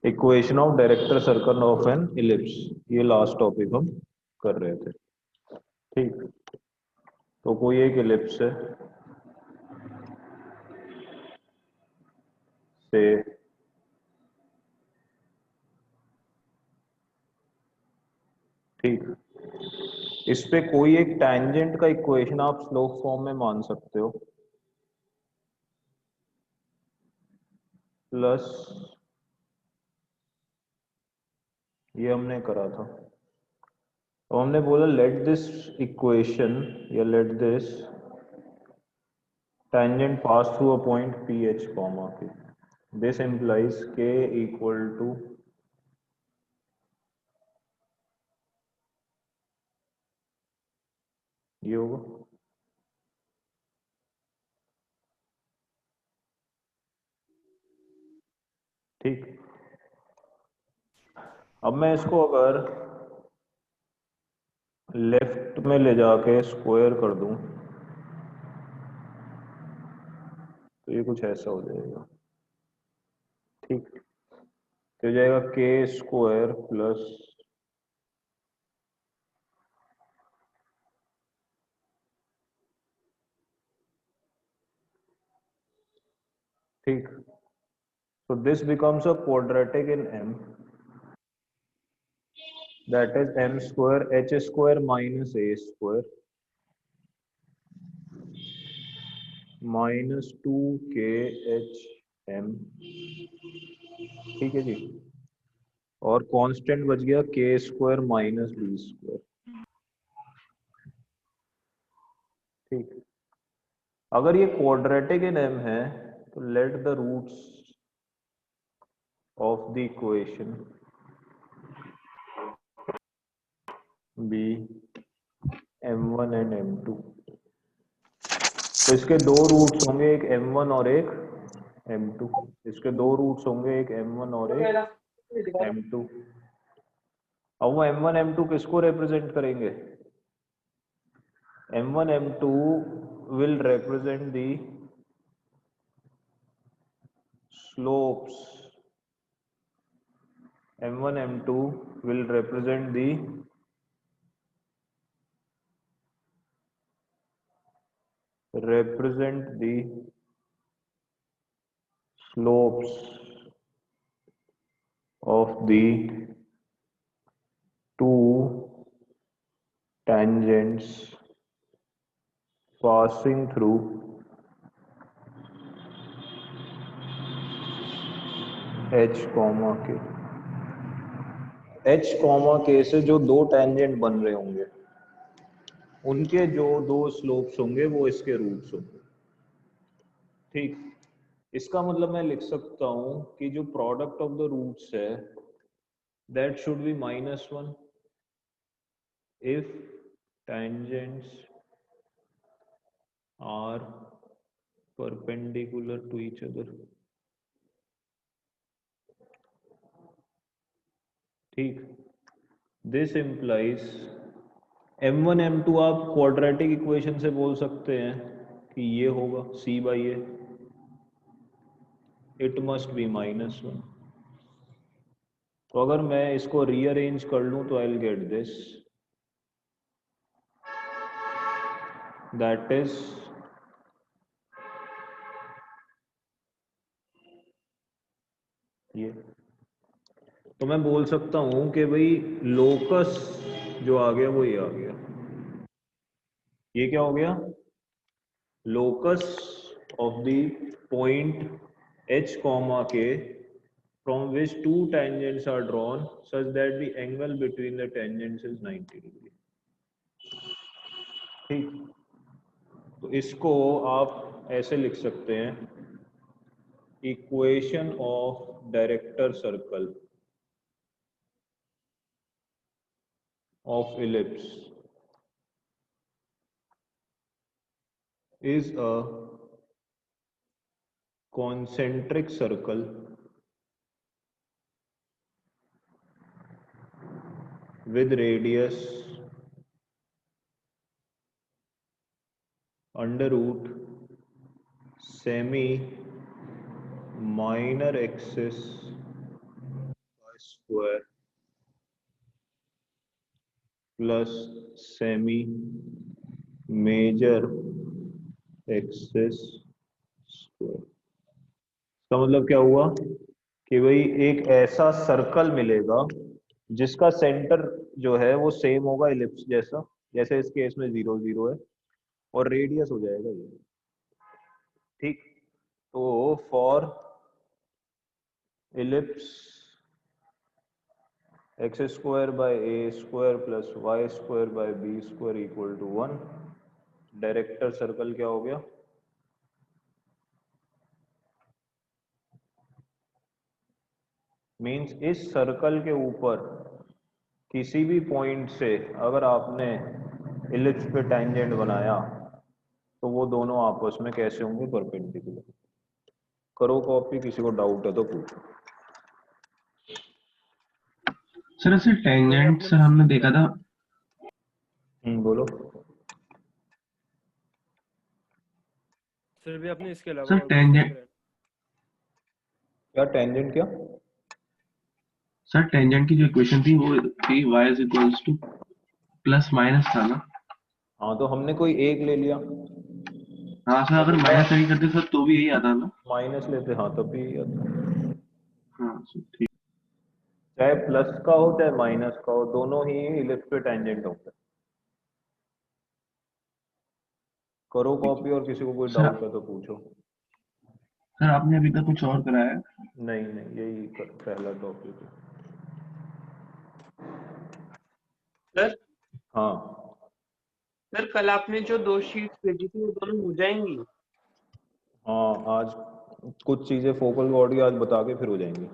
Equation of director circle of N ellipse, ये last topic हम कर रहे थे। ठीक, तो कोई एक इलिप्स है से ठीक, इस पे कोई एक टैंजेंट का इक्वेशन आप स्लोप फॉर्म में मान सकते हो, प्लस ये हमने करा था। तो हमने बोला लेट दिस इक्वेशन या let this tangent pass through a point ph comma k. This implies k equal to ये होगा। ठीक, अब मैं इसको अगर लेफ्ट में ले जाके स्क्वायर कर दूं तो ये कुछ ऐसा हो जाएगा। ठीक, तो हो जाएगा के स्क्वायर प्लस ठीक, so this becomes a quadratic in m, that is m square h square minus a square minus 2khm। ठीक है जी, और कांस्टेंट बच गया के स्क्वायर माइनस बी स्क्वायर। ठीक, अगर ये क्वाड्रेटिक इन एम है तो let the roots of the equation be m1 and m2। तो इसके दो रूट्स होंगे, एक m1 और एक m2। इसके दो रूट्स होंगे, एक m1 और एक m2। अब वो m1 m2 किसको रिप्रेजेंट करेंगे? m1 m2 will represent the slopes, m1 m2 will represent the slopes of the two tangents passing through h comma k। h comma k से जो दो टेंजेंट बन रहे होंगे उनके जो दो स्लोप्स होंगे वो इसके रूट्स होंगे। ठीक, इसका मतलब मैं लिख सकता हूं कि जो प्रोडक्ट ऑफ द रूट्स है that should be -1 if tangents are perpendicular to each other। ठीक, दिस implies m1 m2 आप क्वाड्रेटिक इक्वेशन से बोल सकते हैं कि ये होगा c by A, it must be -1। तो अगर मैं इसको रीअरेंज कर लूं तो I will get this, that is ये। तो मैं बोल सकता हूं कि भाई लोकस जो आ गया वो ये आ गया। ये क्या हो गया? locus of the point h comma k from which two tangents are drawn such that the angle between the tangents is 90 degree। ठीक, तो इसको आप ऐसे लिख सकते हैं, equation of director circle of ellipse is a concentric circle with radius under root semi minor axis square plus semi major axis square. इसका मतलब क्या हुआ कि भाई एक ऐसा सर्कल मिलेगा जिसका सेंटर जो है वो सेम होगा इलिप्स जैसा, जैसे इस केस में 0 0 है, और रेडियस हो जाएगा ये। ठीक, तो for ellipse x square by A square plus y square by B square equal to 1, director circle क्या हो गया, मींस इस सर्कल के ऊपर किसी भी पॉइंट से अगर आपने इलिप्स पे टेंजेंट बनाया तो वो दोनों आपस में कैसे होंगे, परपेंडिकुलर। करो कॉपी, किसी को डाउट है तो पूछो। सर ऐसे टेंजेंट सर हमने देखा था। बोलो सर भी आपने इसके अलावा सर और कुछ टेंजेंट, देख रहे हैं? क्या टेंजेंट क्या? सर टेंजेंट की जो इक्वेशन थी वो थी y is equals two plus minus था ना। हाँ तो हमने कोई एक ले लिया, हाँ सर, अगर माइनस नहीं करते सर तो भी यही आता ना। माइनस लेते हाँ तब भी आता। हाँ सर ठीक। चाहे प्लस का हो चाहे माइनस का हो, दोनों ही इलिप्स पे टेंजेंट होंगे। करो कॉपी, और किसी को कोई सर डाउट है तो पूछो। सर आपने अभी तक कुछ और कराया है? नहीं नहीं, यही पहला टॉपिक है। सर हाँ सर कल आपने जो 2 शीट्स भेजी थी वो दोनों हो जाएंगी? हाँ, आज कुछ चीजें फोकल बॉडी आज बता के फिर हो जाएंगी।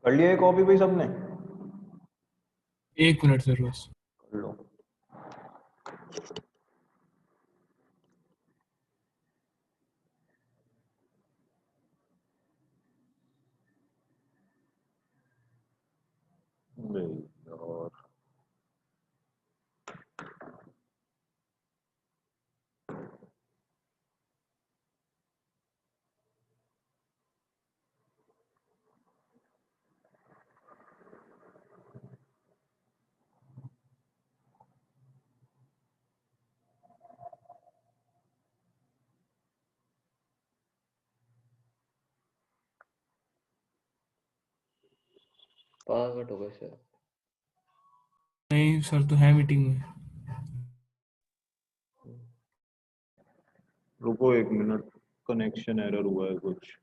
कर लिया ये कॉपी भाई सबने? 1 मिनट सर बस। कर लो। और पावर कट हो गया सर। नहीं सर तो है मीटिंग में। रुको 1 मिनट, कनेक्शन एरर हुआ है कुछ।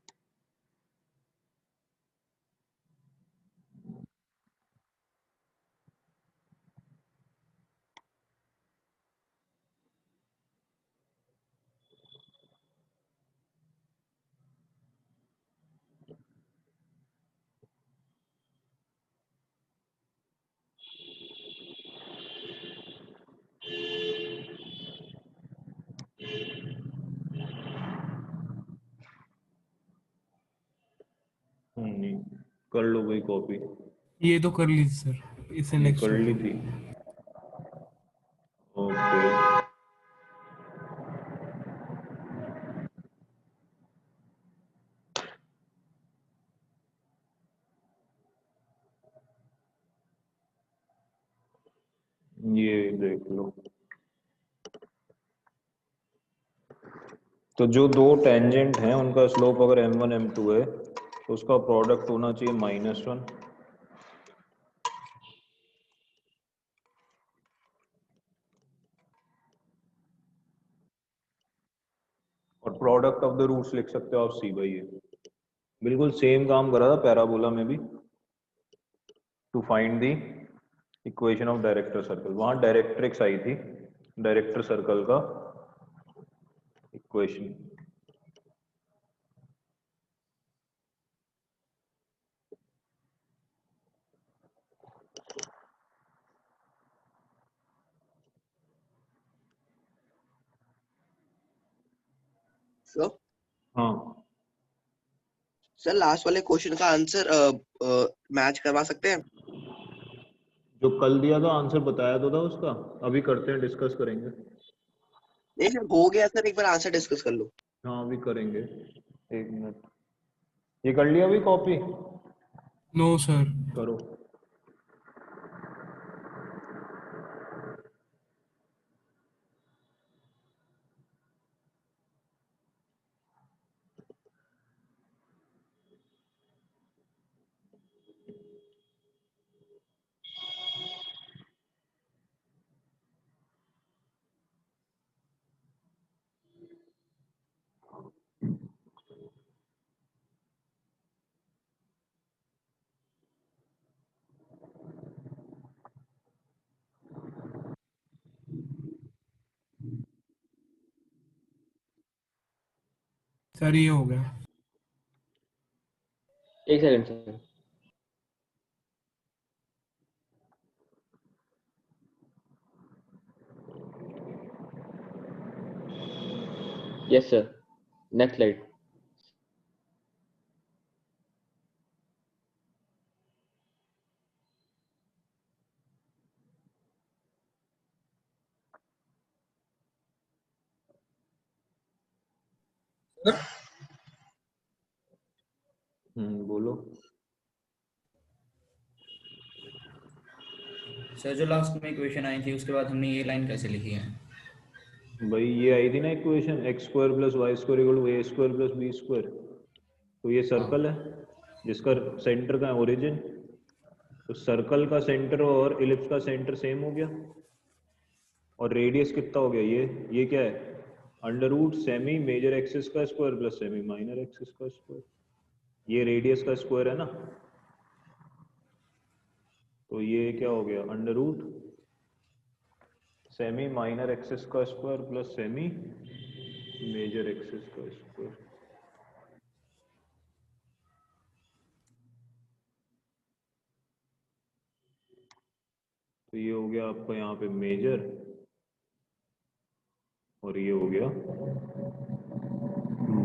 नहीं, कर लो भाई कॉपी। ये तो कर ली सर, इससे ये नेक्स्ट कर ली थी, ओके। ये देख लो, तो जो दो टेंजेंट हैं उनका स्लोप अगर m1 m2 है तो उसका प्रोडक्ट होना चाहिए -1, और प्रोडक्ट ऑफ द रूट्स लिख सकते हो आप c/a। बिल्कुल सेम काम करा था पैराबोला में भी, to find the equation of director circle. वहां डायरेक्ट्रिक्स आई थी, डायरेक्टर सर्कल का इक्वेशन। सर हाँ सर लास्ट वाले क्वेश्चन का आंसर मैच करवा सकते हैं? जो कल दिया था आंसर बताया तो था उसका, अभी करते हैं, डिस्कस करेंगे। नहीं सर हो गया सर, एक बार आंसर डिस्कस कर लो। हाँ अभी करेंगे, 1 मिनट। ये कर लिया अभी कॉपी? No sir. करो। सर ये हो गया। एक second sir. Yes sir, next slide. बोलो। सर जो लास्ट में इक्वेशन आई थी उसके बाद हमने ये लाइन कैसे लिखी है? भाई ये आई थी ना equation, x² + y² = a² + b²। तो ये सर्कल है जिसका सेंटर का ओरिजिन, तो सर्कल का सेंटर और इलिप्स का सेंटर सेम हो गया। और रेडियस कितना हो गया, ये क्या है, √ सेमी मेजर एक्सिस का square plus semi minor axis का स्क्वायर। ये रेडियस का स्क्वायर है ना, तो ये क्या हो गया, √ सेमी माइनर एक्सिस का square plus semi major axis का स्क्वायर। तो ये हो गया आपका यहाँ पे मेजर, और ये हो गया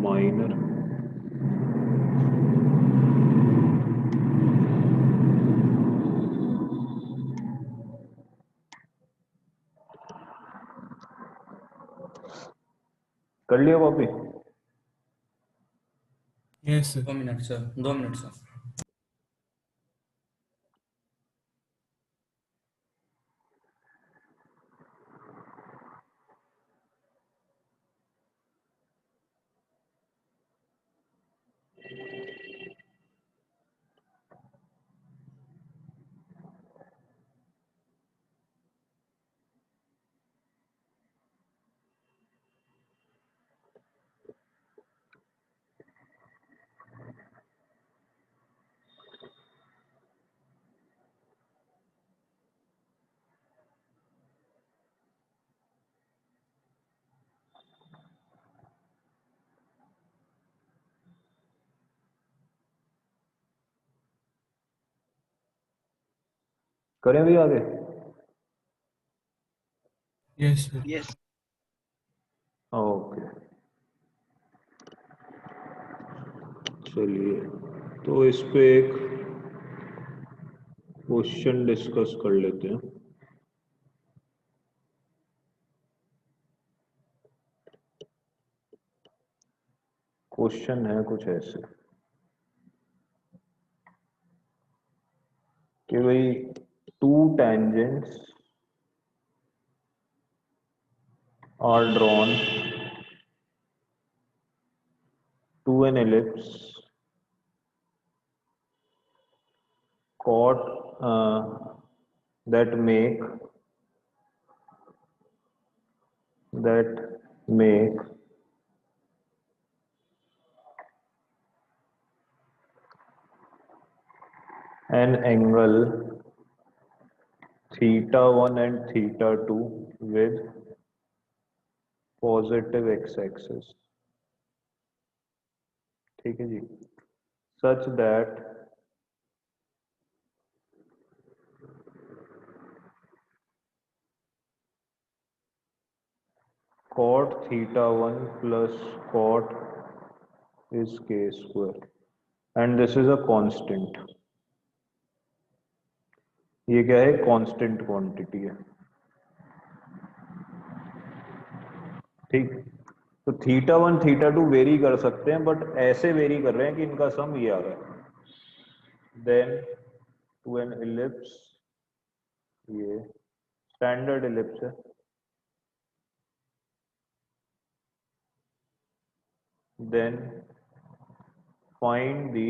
माइनर। कर लिया copy? Yes sir. 2 minute sir, 2 minute sir. करें भी आगे? Yes sir. यस ओके चलिए, तो इस पे एक क्वेश्चन डिस्कस कर लेते हैं। क्वेश्चन है कुछ ऐसे कि भाई 2 tangents are drawn to an ellipse chord that make an angle θ1 and θ2 with positive x-axis, ठीक है जी, such that cot θ1 plus cot is k² and this is a constant. ये क्या है, कांस्टेंट क्वांटिटी है। ठीक, तो थीटा 1 थीटा 2 वेरी कर सकते हैं, बट ऐसे वेरी कर रहे हैं कि इनका सम ये आ रहा है। देन टू एन इलिप्स, ये स्टैंडर्ड इलिप्स है, then find the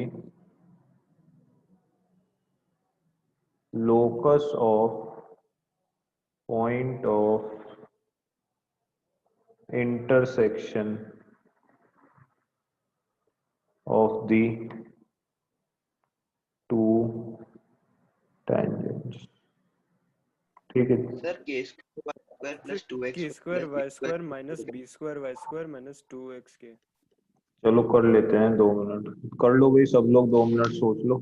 locus of point of intersection of the two tangents। ठीक है, sir k square plus two x k square y square minus b square y square minus 2x k. चलो कर लेते हैं, 2 minute कर लो भाई, सब लोग 2 मिनट सोच लो,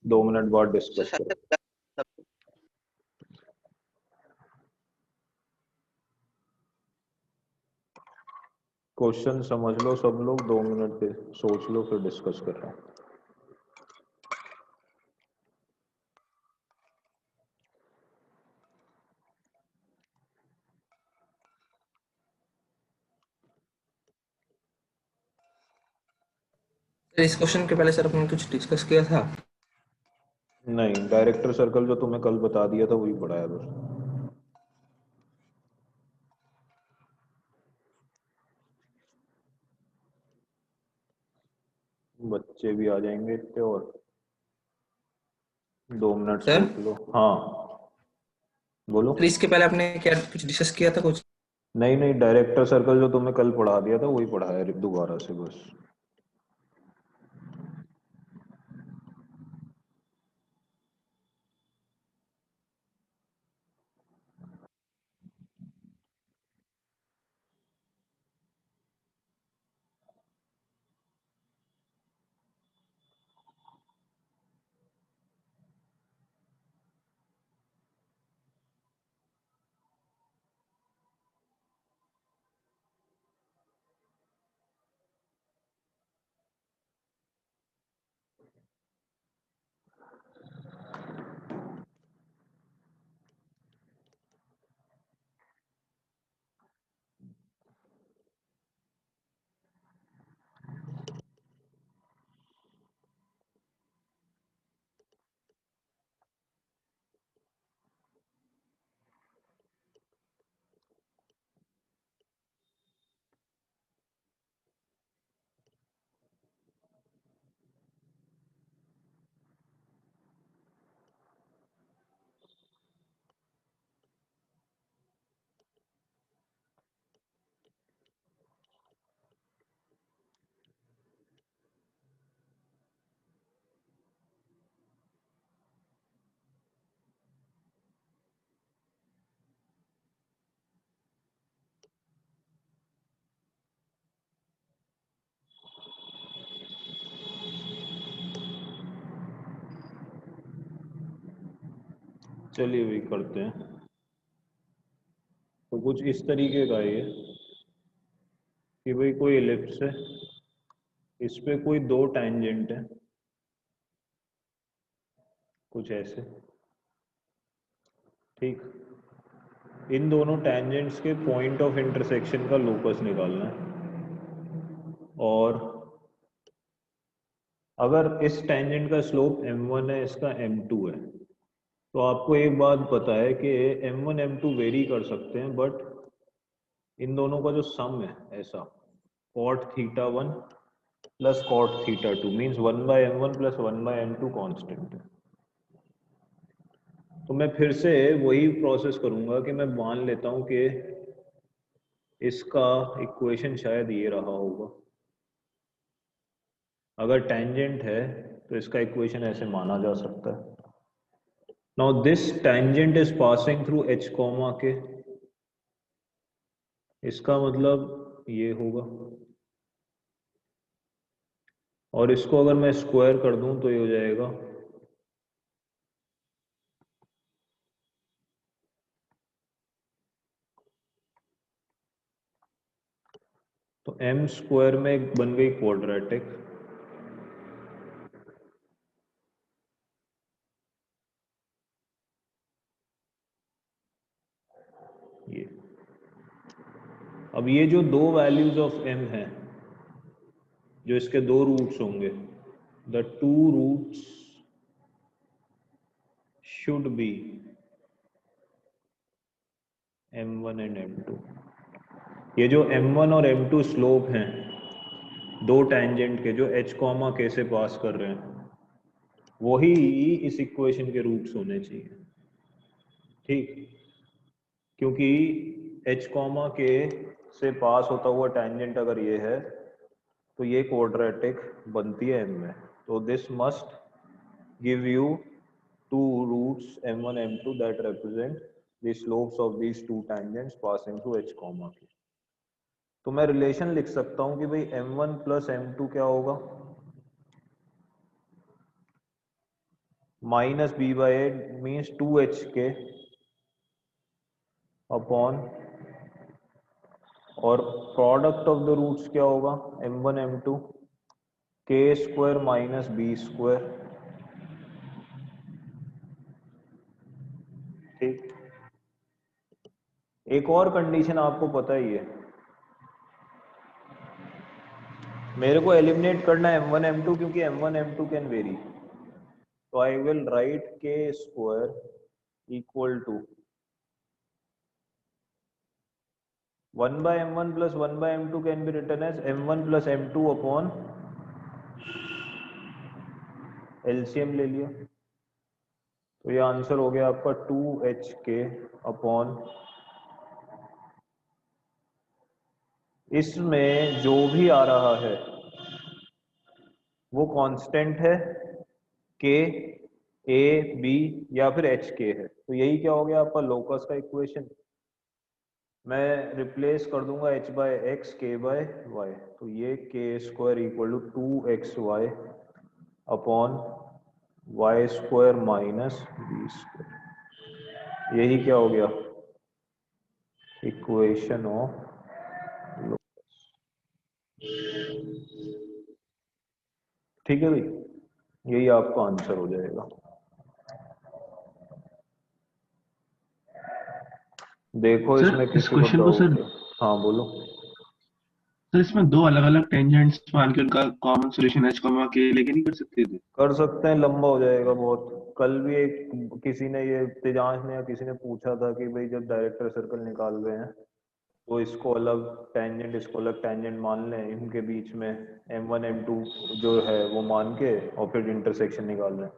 2 मिनट बाद डिस्कस करो। क्वेश्चन समझ लो सब लोग, 2 मिनट पे सोच लो, फिर डिस्कस कर रहे हैं। सर इस क्वेश्चन के पहले सर आपने कुछ डिस्कस किया था? नहीं, डायरेक्टर सर्कल जो तुम्हें कल बता दिया था वही पढ़ाया बस। बच्चे भी आ जाएंगे इतने, और 2 मिनट सर सोच लो। हाँ बोलो। सर इसके पहले आपने क्या कुछ डिस्कस किया था कुछ? नहीं नहीं, डायरेक्टर सर्कल जो तुम्हें कल पढ़ा दिया था वही पढ़ाया दोबारा से बस। चलिए वही करते हैं। तो कुछ इस तरीके का ये कि भाई कोई इलिप्स है, इस पे कोई 2 टैंजेंट है, कुछ ऐसे। ठीक, इन दोनों टैंजेंट्स के पॉइंट ऑफ इंटरसेक्शन का लोकस निकालना है। और अगर इस टैंजेंट का स्लोप m1 है, इसका m2 है, तो आपको एक बात पता है कि m1 m2 वेरी कर सकते हैं, बट इन दोनों का जो सम है ऐसा cot theta 1 plus cot theta 2 means 1/m1 plus 1/m2 constant है। तो मैं फिर से वही प्रोसेस करूंगा कि मैं मान लेता हूं कि इसका इक्वेशन शायद ये रहा होगा। अगर टेंजेंट है तो इसका इक्वेशन ऐसे माना जा सकता है। Now this tangent is passing through h comma के, इसका मतलब ये होगा, और इसको अगर मैं स्क्वायर कर दूं तो ये हो जाएगा तो m स्क्वायर में बन गई क्वाड्रेटिक, अब ये जो दो वैल्यूज ऑफ m हैं, जो इसके दो रूट्स होंगे, the two roots should be m1 and m2। ये जो m1 और m2 स्लोप हैं दो टैंजेंट के जो h कॉमा k से पास कर रहे हैं, वही इस इक्वेशन के रूट्स होने चाहिए। ठीक, क्योंकि h कॉमा k से पास होता हुआ टैंजेंट अगर ये है तो ये क्वाड्रेटिक बनती है m में। तो this must give you two roots m1 m2 that represent the slopes of these two tangents passing through h comma k। तो मैं रिलेशन लिख सकता हूं कि भाई m1 प्लस m2 क्या होगा, minus b by a means 2hk upon, और प्रोडक्ट ऑफ द रूट्स क्या होगा m1 m2 k square minus b square. ठीक, एक और कंडीशन आपको पता ही है, मेरे को एलिमिनेट करना है m1 m2 क्योंकि m1 m2 कैन वेरी। तो I will write k square equal to 1 by m1 plus 1 by m2 can be written as m1 plus m2 upon LCM ले लिया, तो ये आंसर हो गया आपका 2hk अपॉन, इसमें जो भी आ रहा है वो कांस्टेंट है k, a, b या फिर hk है। तो यही क्या हो गया आपका लोकस का इक्वेशन। मैं रिप्लेस कर दूंगा h by x k by y, तो ये k square equal to 2xy upon y square minus b square. यही क्या हो गया इक्वेशन ऑफ लोकस। ठीक है भाई, यही आपका आंसर हो जाएगा। देखो सर इसमें इस किसी को क्वेश्चन को सर डाउट है? हाँ बोलो। सर इसमें दो अलग अलग टेंजेंट्स मान के उनका common solution h comma k लेके नहीं कर सकते थे? कर सकते हैं, लंबा हो जाएगा बहुत। कल भी एक किसी ने, ये तेजांश ने या किसी ने पूछा था कि भाई जब डायरेक्टर सर्कल निकाल रहे हैं तो इसको अलग टेंजेंट इसको अलग टेंजेंट मान लें, इनके बीच में m1 m2 जो है वो मान के और फिर इंटरसेक्शन निकाल लें।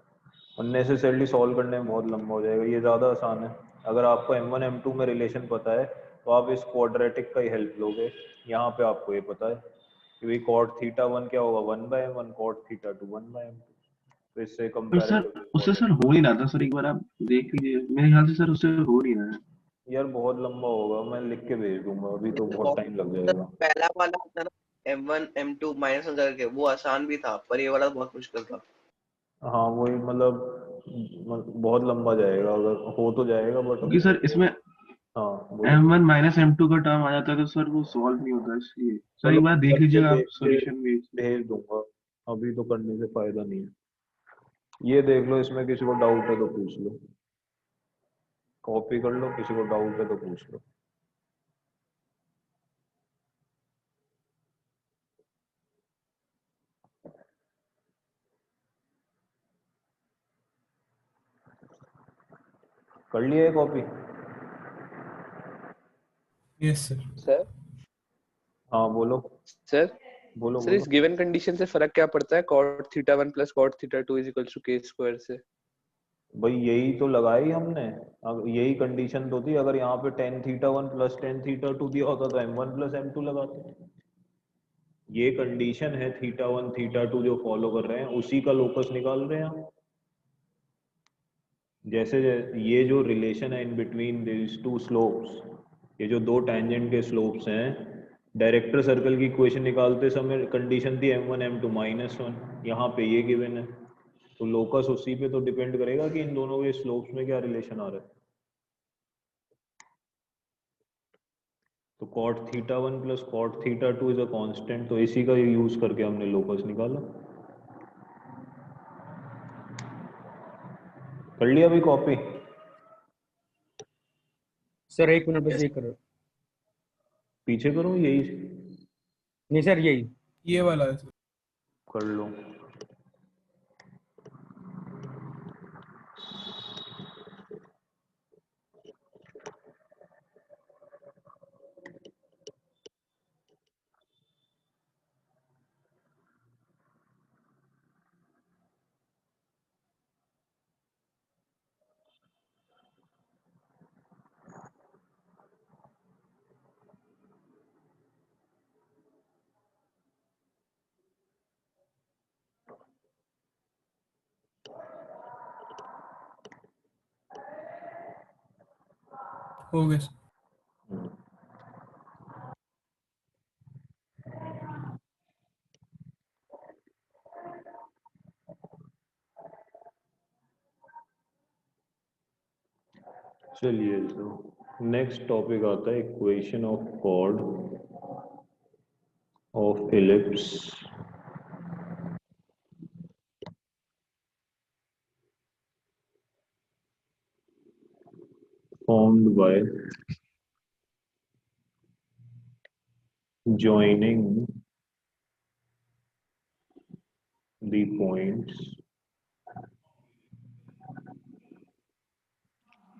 अननेसेसरली सॉल्व करने में बहुत लंबा हो जाएगा, ये ज़्यादा आसान है। अगर आपको m1 m2 में रिलेशन पता है तो आप इस क्वाड्रेटिक का ही हेल्प लोगे। यहाँ पे आपको ये पता है कि भाई कॉट थीटा 1 क्या होगा 1 bye m1, cot theta 2 1 bye m2। तो इससे पर सर कंपैरेटिवली उससे बहुत सर हो नहीं रहा था सर, एक बार आप देख लीजिए, मेरे ख्याल से सर उससे हो नहीं रहा है। यार बहुत लंबा होगा, मैं लिख के भेज दूंगा, अभी तो बहुत टाइम लग जाएगा। पहला वाला था ना m1 m2 माइनस वन करके, वो आसान भी था, पर ये वाला बहुत मुश्किल था। हाँ वही, मतलब बहुत लंबा जाएगा, अगर हो तो जाएगा बट क्योंकि सर इसमें हाँ बोलो। m1 माइनस m2 का टर्म आ जाता है तो सर वो सॉल्व नहीं होता, इसलिए सर चलो एक बार देख करके लीजिएगा आप, देख के सॉल्यूशन भेज। भेज दूंगा, अभी तो करने से फायदा नहीं है। ये देख लो, इसमें किसी को डाउट है तो पूछ लो, कॉपी कर लो, किसी को डाउट है तो पूछ लो। कर लिया है कॉपी? Yes sir. सर हाँ बोलो सर बोलो सर इस बोलो। गिवन कंडीशन से फर्क क्या पड़ता है cot theta 1 plus cot theta 2 is equals to k square से? भाई यही तो लगाई हमने, अब यही कंडीशन तो थी। अगर यहाँ पे tan theta 1 plus tan theta 2 दिया होता तो m1 प्लस m2 लगाते। ये कंडीशन है थीटा 1 थीटा 2 जो फॉलो कर रहे हैं, उसी का लोकस निकाल रहे हैं हम। जैसे ये जो रिलेशन है in between this two slopes, ये जो दो टैंजेंट के स्लोप्स हैं, डायरेक्टर सर्कल की इक्वेशन निकालते समय कंडीशन थी m1 m2 -1, यहाँ पे ये गिवन है, तो लोकस उसी पे तो डिपेंड करेगा कि इन दोनों के स्लोप्स में क्या रिलेशन आ रहा है। तो cot theta 1 plus cot theta 2 is a constant, तो इसी का यूज करके हमने लोकस निकाला। कर लिया अभी कॉपी? सर एक मिनट बस ये करो। पीछे करूँ यही नहीं सर यही ये वाला है सर। कर लो। हो गया सर। चलिए तो नेक्स्ट टॉपिक आता है equation of chord of ellipse formed by joining the points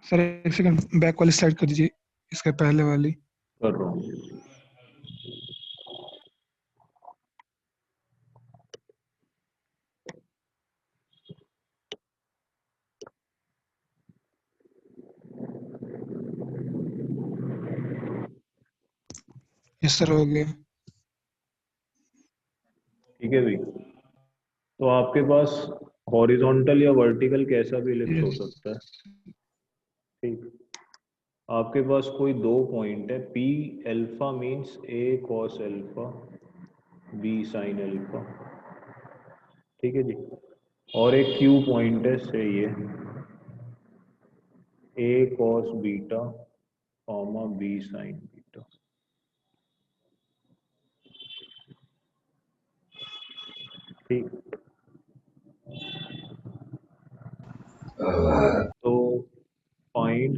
sir एक सेकंड बैक वाली स्लाइड कर दीजिए, इसके पहले वाली। कर रहा हूँ। यस सर हो गया। ठीक है भाई, तो आपके पास हॉरिजॉन्टल या वर्टिकल कैसा भी इलिप्स हो सकता है। ठीक, आपके पास कोई दो पॉइंट है, P alpha means A cos alpha B sine alpha, ठीक है जी, और एक क्यू पॉइंट है से ये A cos beta comma B sine beta. ठीक, तो find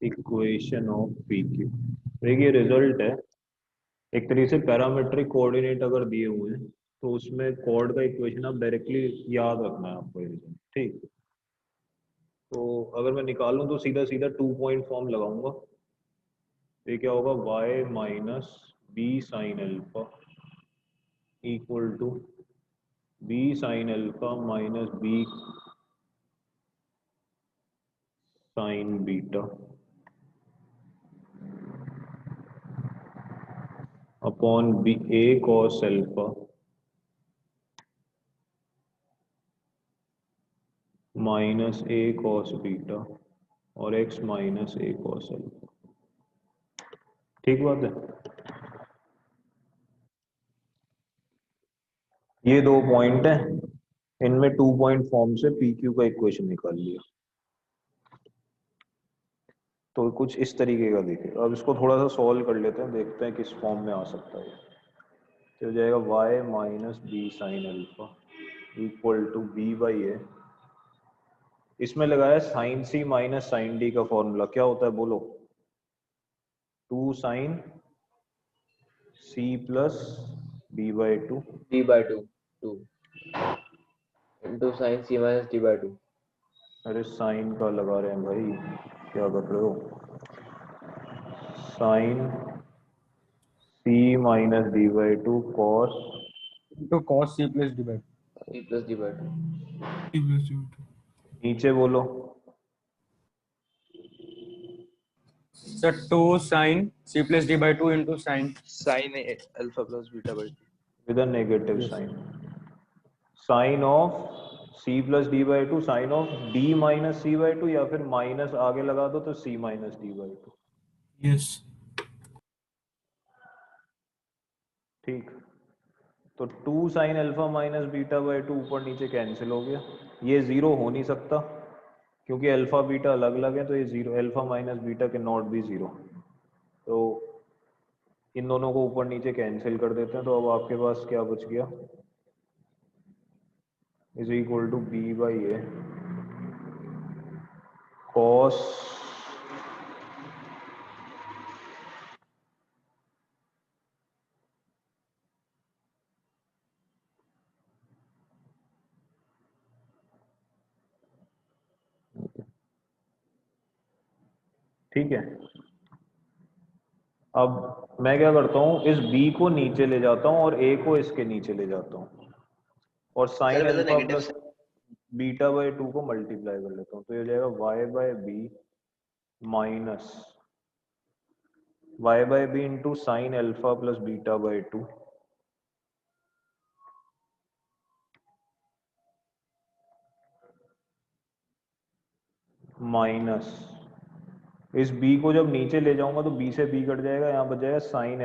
equation of P Q. देखिए रिजल्ट है, एक तरीके से पैरामेट्रिक कोऑर्डिनेट अगर दिए हुए हैं तो उसमें कॉर्ड का इक्वेशन आप डायरेक्टली याद रखना है आपको ये रिजल्ट। ठीक, तो अगर मैं निकालूं तो सीधा सीधा 2 पॉइंट फॉर्म लगाऊंगा। ये क्या होगा, y minus B sine alpha equal to b sine alpha minus B sine beta upon b a cos alpha minus a cos beta और x minus a cos alpha. ठीक बात है, ये दो पॉइंट है, इनमें 2 पॉइंट फॉर्म से p q का इक्वेशन निकाल लिया। तो कुछ इस तरीके का दिखेगा। अब इसको थोड़ा सा सॉल्व कर लेते हैं, देखते हैं किस फॉर्म में आ सकता है। तो हो जाएगा y minus B sine alpha equal to B by A, इसमें लगाया साइन सी माइनस साइन डी का फॉर्मूला, क्या होता है बोलो, 2 sine C plus D by two d by 2 2 into sin c minus d by 2। अरे साइन का लगा रहे हैं भाई, क्या कर रहे हो, sine C minus D by two cos तो cos c plus d by 2। c plus d by 2। नीचे बोलो, sir 2 sin c plus d by 2 into sin sin alpha plus beta by 2 with a negative sine, sine of C plus D by two, sine of D minus C by two, या फिर minus आगे लगा दो तो C minus D by two. Yes. ठीक, तो 2 sine alpha minus beta by two ऊपर नीचे कैंसिल हो गया, ये जीरो हो नहीं सकता क्योंकि अल्फा बीटा अलग अलग है, तो ये जीरो, अल्फा माइनस बीटा के नॉट भी जीरो, तो इन दोनों को ऊपर नीचे कैंसिल कर देते हैं। तो अब आपके पास क्या बच गया, is equal to B by A cos ठीक है। अब मैं क्या करता हूँ, इस b को नीचे ले जाता हूँ और a को इसके नीचे ले जाता हूँ और साइन सर मैं तो alpha negative plus beta by 2 को मल्टीप्लाई कर लेता हूँ, तो ये हो जाएगा y by b minus y by b into sine alpha plus beta by 2 minus इस b को जब नीचे ले जाऊंगा तो b से b कट जाएगा, यहाँ बच जाएगा sign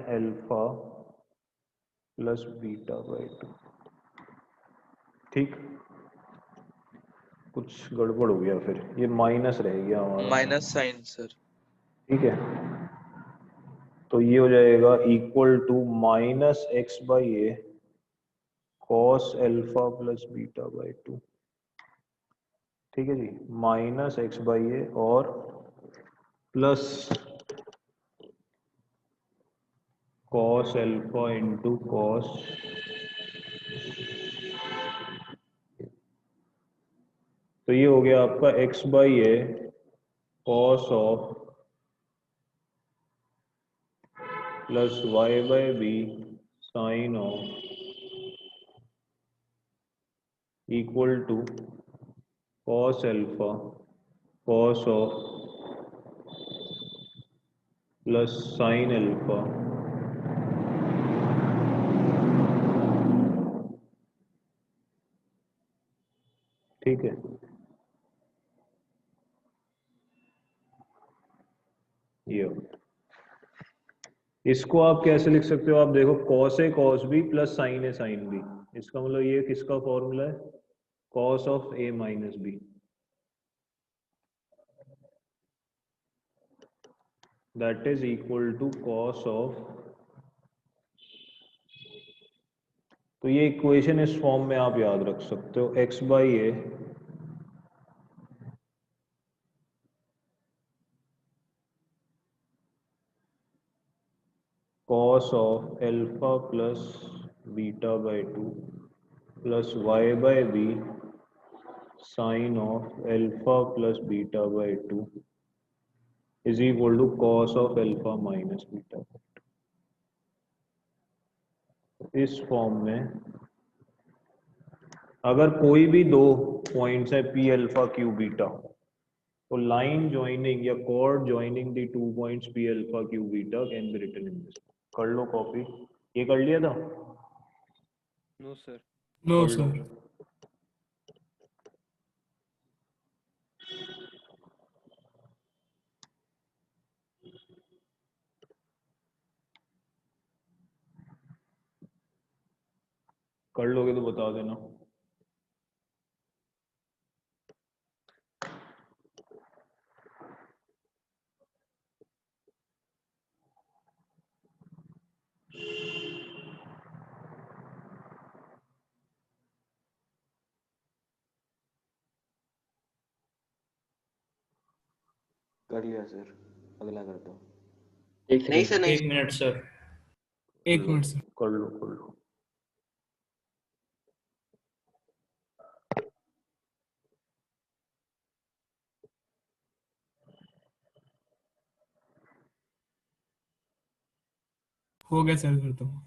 alpha plus beta by 2। ठीक, कुछ गड़बड़ हो गया, फिर ये माइनस रह गया हमारा, माइनस साइन सर। ठीक है। तो ये हो जाएगा equal to minus x by A cos alpha plus beta by 2। ठीक है जी, माइनस एक्स बाई ए और plus cos alpha into cos, तो ये हो गया आपका x by A cos of plus Y by B sine of equal to cos alpha cos of plus sine alpha ठीक है। ये हो गया। इसको आप कैसे लिख सकते हो, आप देखो कॉस ए कॉस बी प्लस साइन ए साइन बी, इसका मतलब ये किसका फॉर्मूला है, cos of a minus b, that is equal to cos of, तो ये इक्वेशन इस फॉर्म में आप याद रख सकते हो, x by A cos of alpha plus beta by 2 plus Y by B sine of alpha plus beta by 2 is equal to cos of alpha minus beta. इस फॉर्म में अगर कोई भी दो पॉइंट्स है पी अल्फा क्यू बीटा, तो line joining या chord joining the two points p alpha q beta can be written in this. कर लो कॉपी, ये कर लिया था? No sir. नो कर लो। सर। कर लोगे तो बता देना। कर लिया सर, अगला करता हूँ। एक नहीं सर, नहीं एक मिनट सर। एक मिनट सर। कर लो कर लो। हो गया सर, करता हूँ।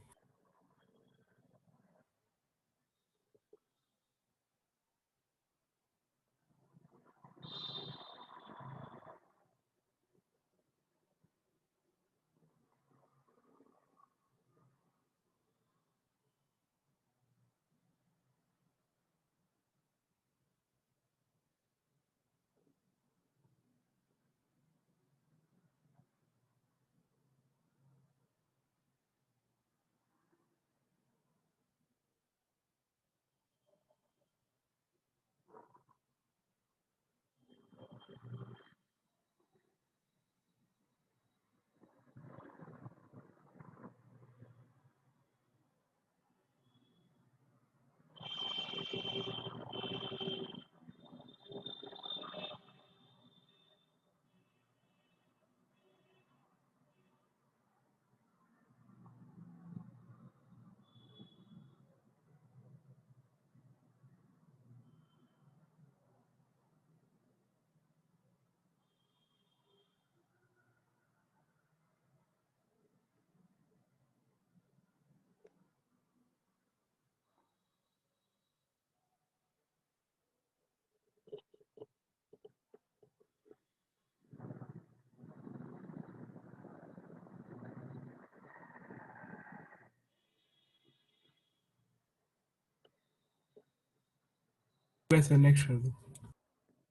वैसे नेक्स्ट कर दो।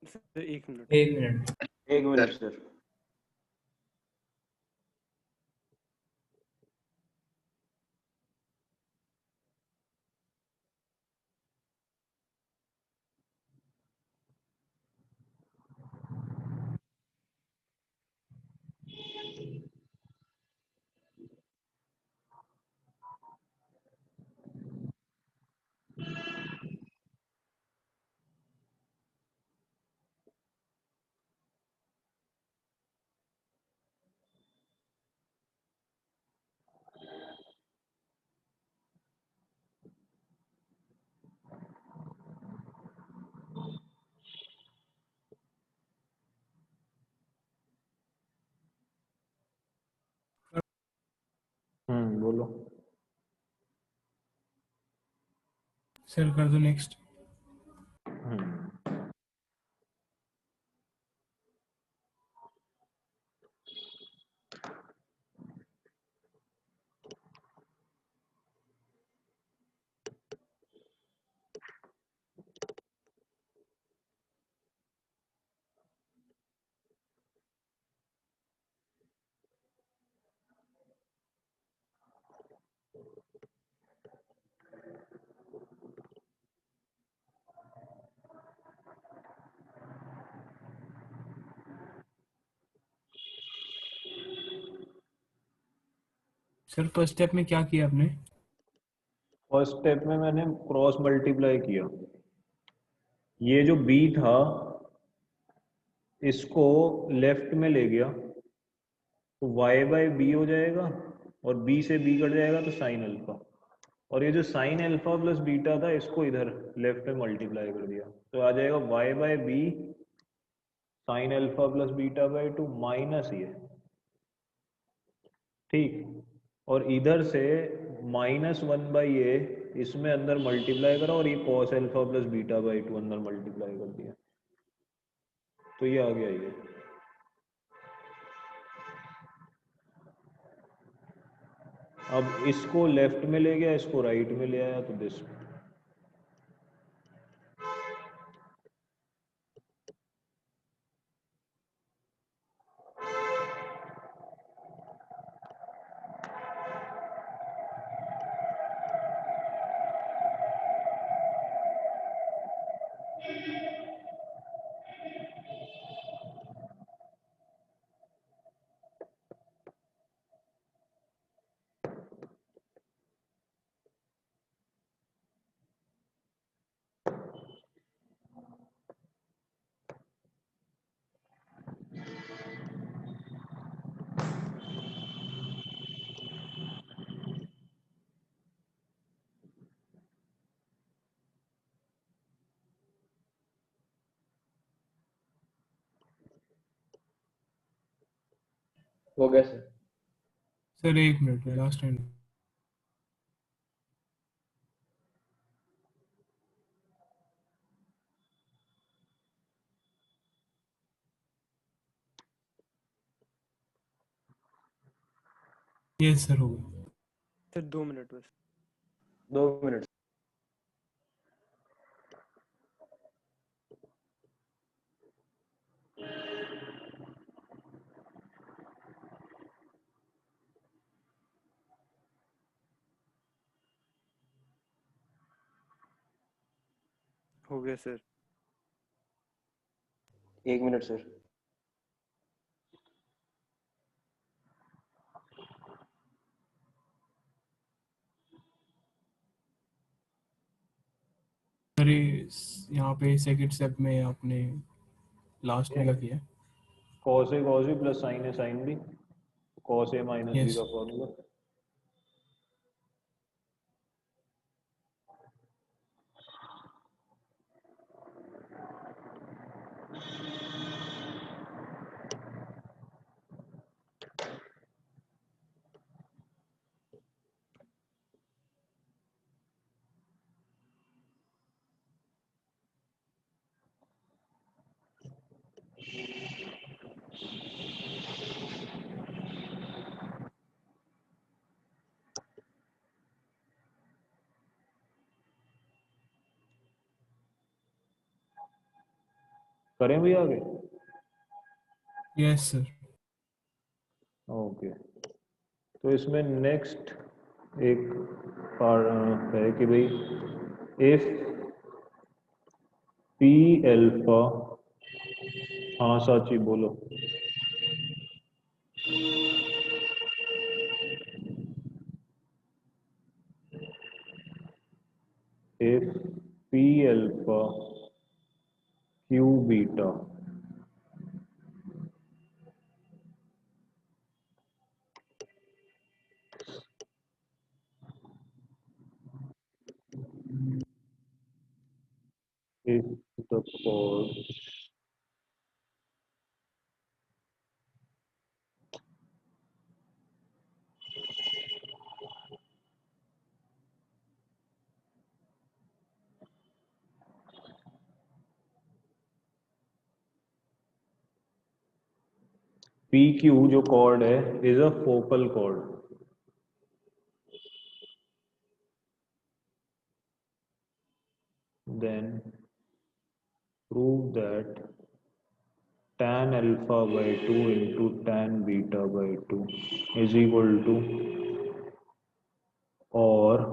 Sir 1 minute. 1 minute. 1 minute sir. बोलो। सर कर दो नेक्स्ट। सर फर्स्ट स्टेप में क्या किया आपने? फर्स्ट स्टेप में मैंने क्रॉस मल्टीप्लाई किया। ये जो b था इसको लेफ्ट में ले गया तो y बाई बी हो जाएगा और b से b कट जाएगा तो साइन अल्फा। और ये जो साइन अल्फा प्लस बीटा था इसको इधर लेफ्ट में मल्टीप्लाई कर दिया तो आ जाएगा y by B sine alpha plus beta by 2 minus ये। ठीक। और इधर से -1 बाई ए इसमें अंदर मल्टीप्लाई करा और ये cos alpha plus beta by 2 अंदर मल्टीप्लाई कर दिया तो ये आ गया ये। अब इसको लेफ्ट में ले गया इसको राइट में ले आया तो दिस। हो गया sir. Sir 1 minute last time. Yes sir हो गया। सर 2 मिनट बस। 2 मिनट। हो गया सर। 1 minute sir. सर यहाँ पे सेकंड स्टेप में आपने लास्ट में क्या किया? Cos A plus sine A sine B cos A minus B yes का फॉर्मूला। करें भी आगे? Yes sir. ओके, तो इसमें नेक्स्ट एक पार्ट है कि भाई इफ पी अल्फा, हाँ साची बोलो। if p alpha q beta if the chord PQ जो chord है is a focal chord, then prove that tan alpha by 2 into tan beta by 2 is equal to, और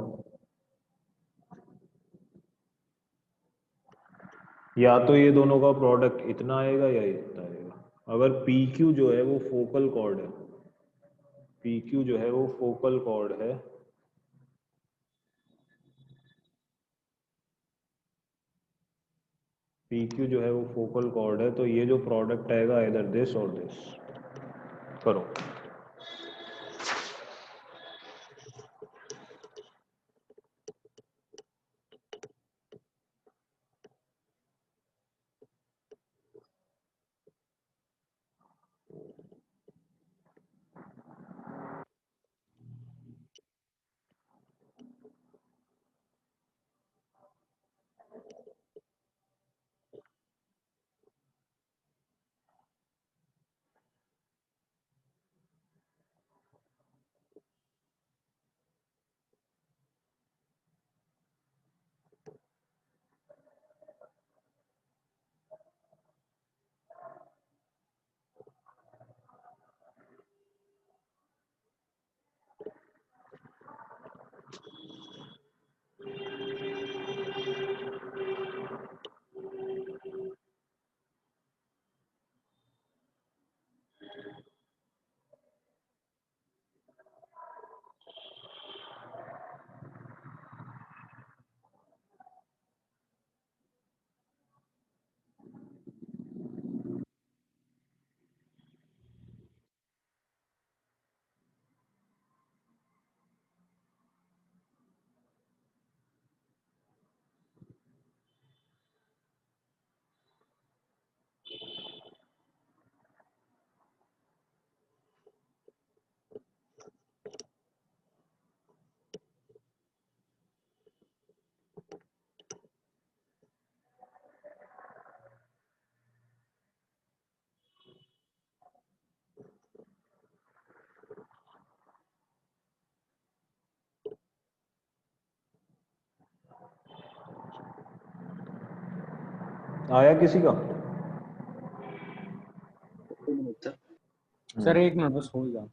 या तो ये दोनों का प्रोडक्ट इतना आएगा या इतना आएगा। अगर PQ जो है वो फोकल कॉर्ड है, PQ जो है वो फोकल कॉर्ड है, PQ जो है वो फोकल कॉर्ड है, तो ये जो प्रोडक्ट आएगा इधर दिस और दिस। करो। आया किसी का? सर 1 मिनट बस हो जा।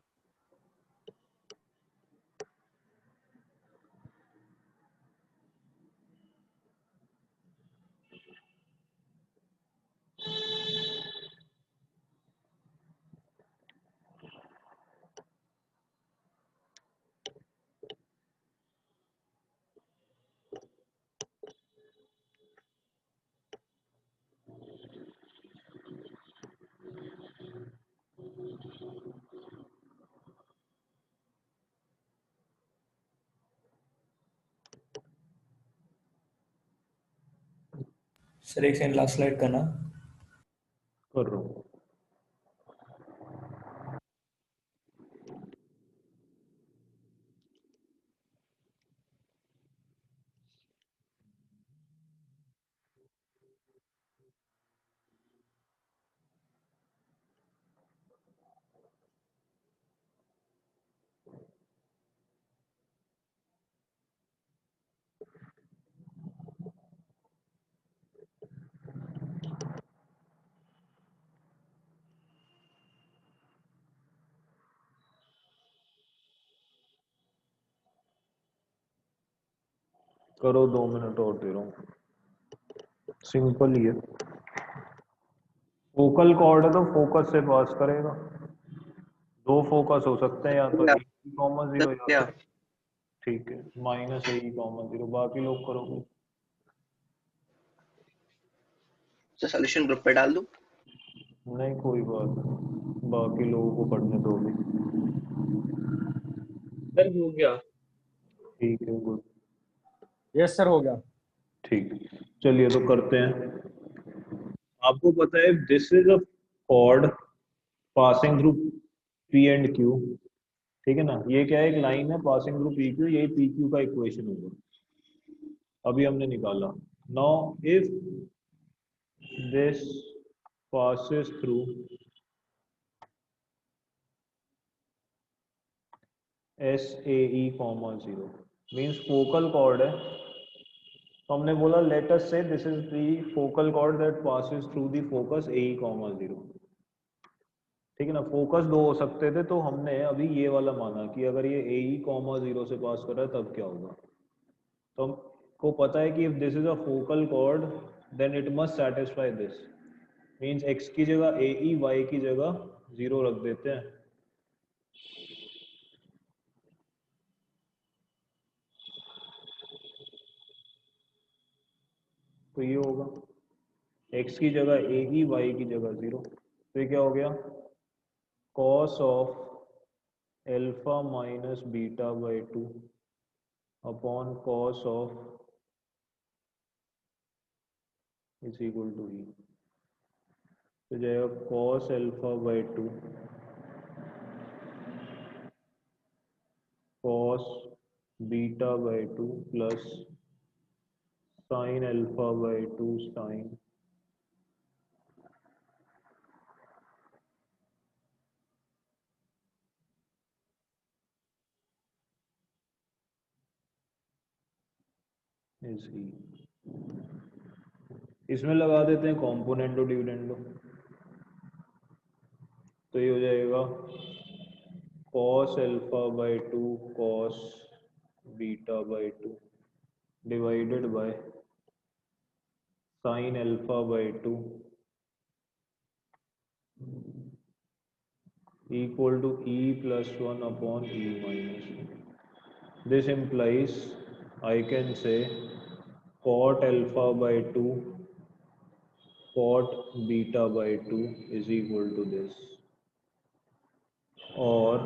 सर एक सेकंड, लास्ट स्लाइड करना। कर रहा हूँ। करो 2 मिनट और दे रहा हूँ, सिंपल ही है। फोकल कॉर्ड है तो फोकस से पास करेगा, 2 फोकस हो सकते हैं, या तो क्या? A,0 या क्या? फिर ठीक है -AE,0, बाकी लोग करोगे। तो सॉल्यूशन ग्रुप पे डाल दूं? नहीं कोई बात नहीं, बाकी लोगों को पढ़ने दो भी। सर हो गया। ठीक है, गुड, यस सर हो गया। ठीक है, चलिए तो करते हैं। आपको पता है this is a cord passing through P and Q, ठीक है ना, ये क्या है, एक लाइन है पासिंग थ्रू PQ, यही PQ का इक्वेशन होगा, अभी हमने निकाला। Now if this passes through SAE, 0 means focal cord है, तो हमने बोला लेट अस से this is the focal cord that passes through the focus AE, 0, ठीक है ना। फोकस 2 हो सकते थे, तो हमने अभी ये वाला माना कि अगर ये AE, 0 से पास कर रहा है तब क्या होगा। तो हमको पता है कि if this is a focal chord then it must satisfy this, means x की जगह AE, y की जगह 0 रख देते हैं। तो ये होगा x की जगह AE, y की जगह 0, तो ये क्या हो गया, cos of alpha minus beta by 2 upon cos of is equal to E, तो जाएगा cos अल्फा by 2 cos beta by 2 plus sin alpha by 2 sin is E। इसमें लगा देते हैं कॉम्पोनेंटो डिविडेंडो, तो ये हो जाएगा cos अल्फा by 2 cos beta by 2 divided by sin alpha by 2 equal to E plus 1 upon E minus 1. This implies I can say cot alpha by 2 cot beta by 2 is equal to this, और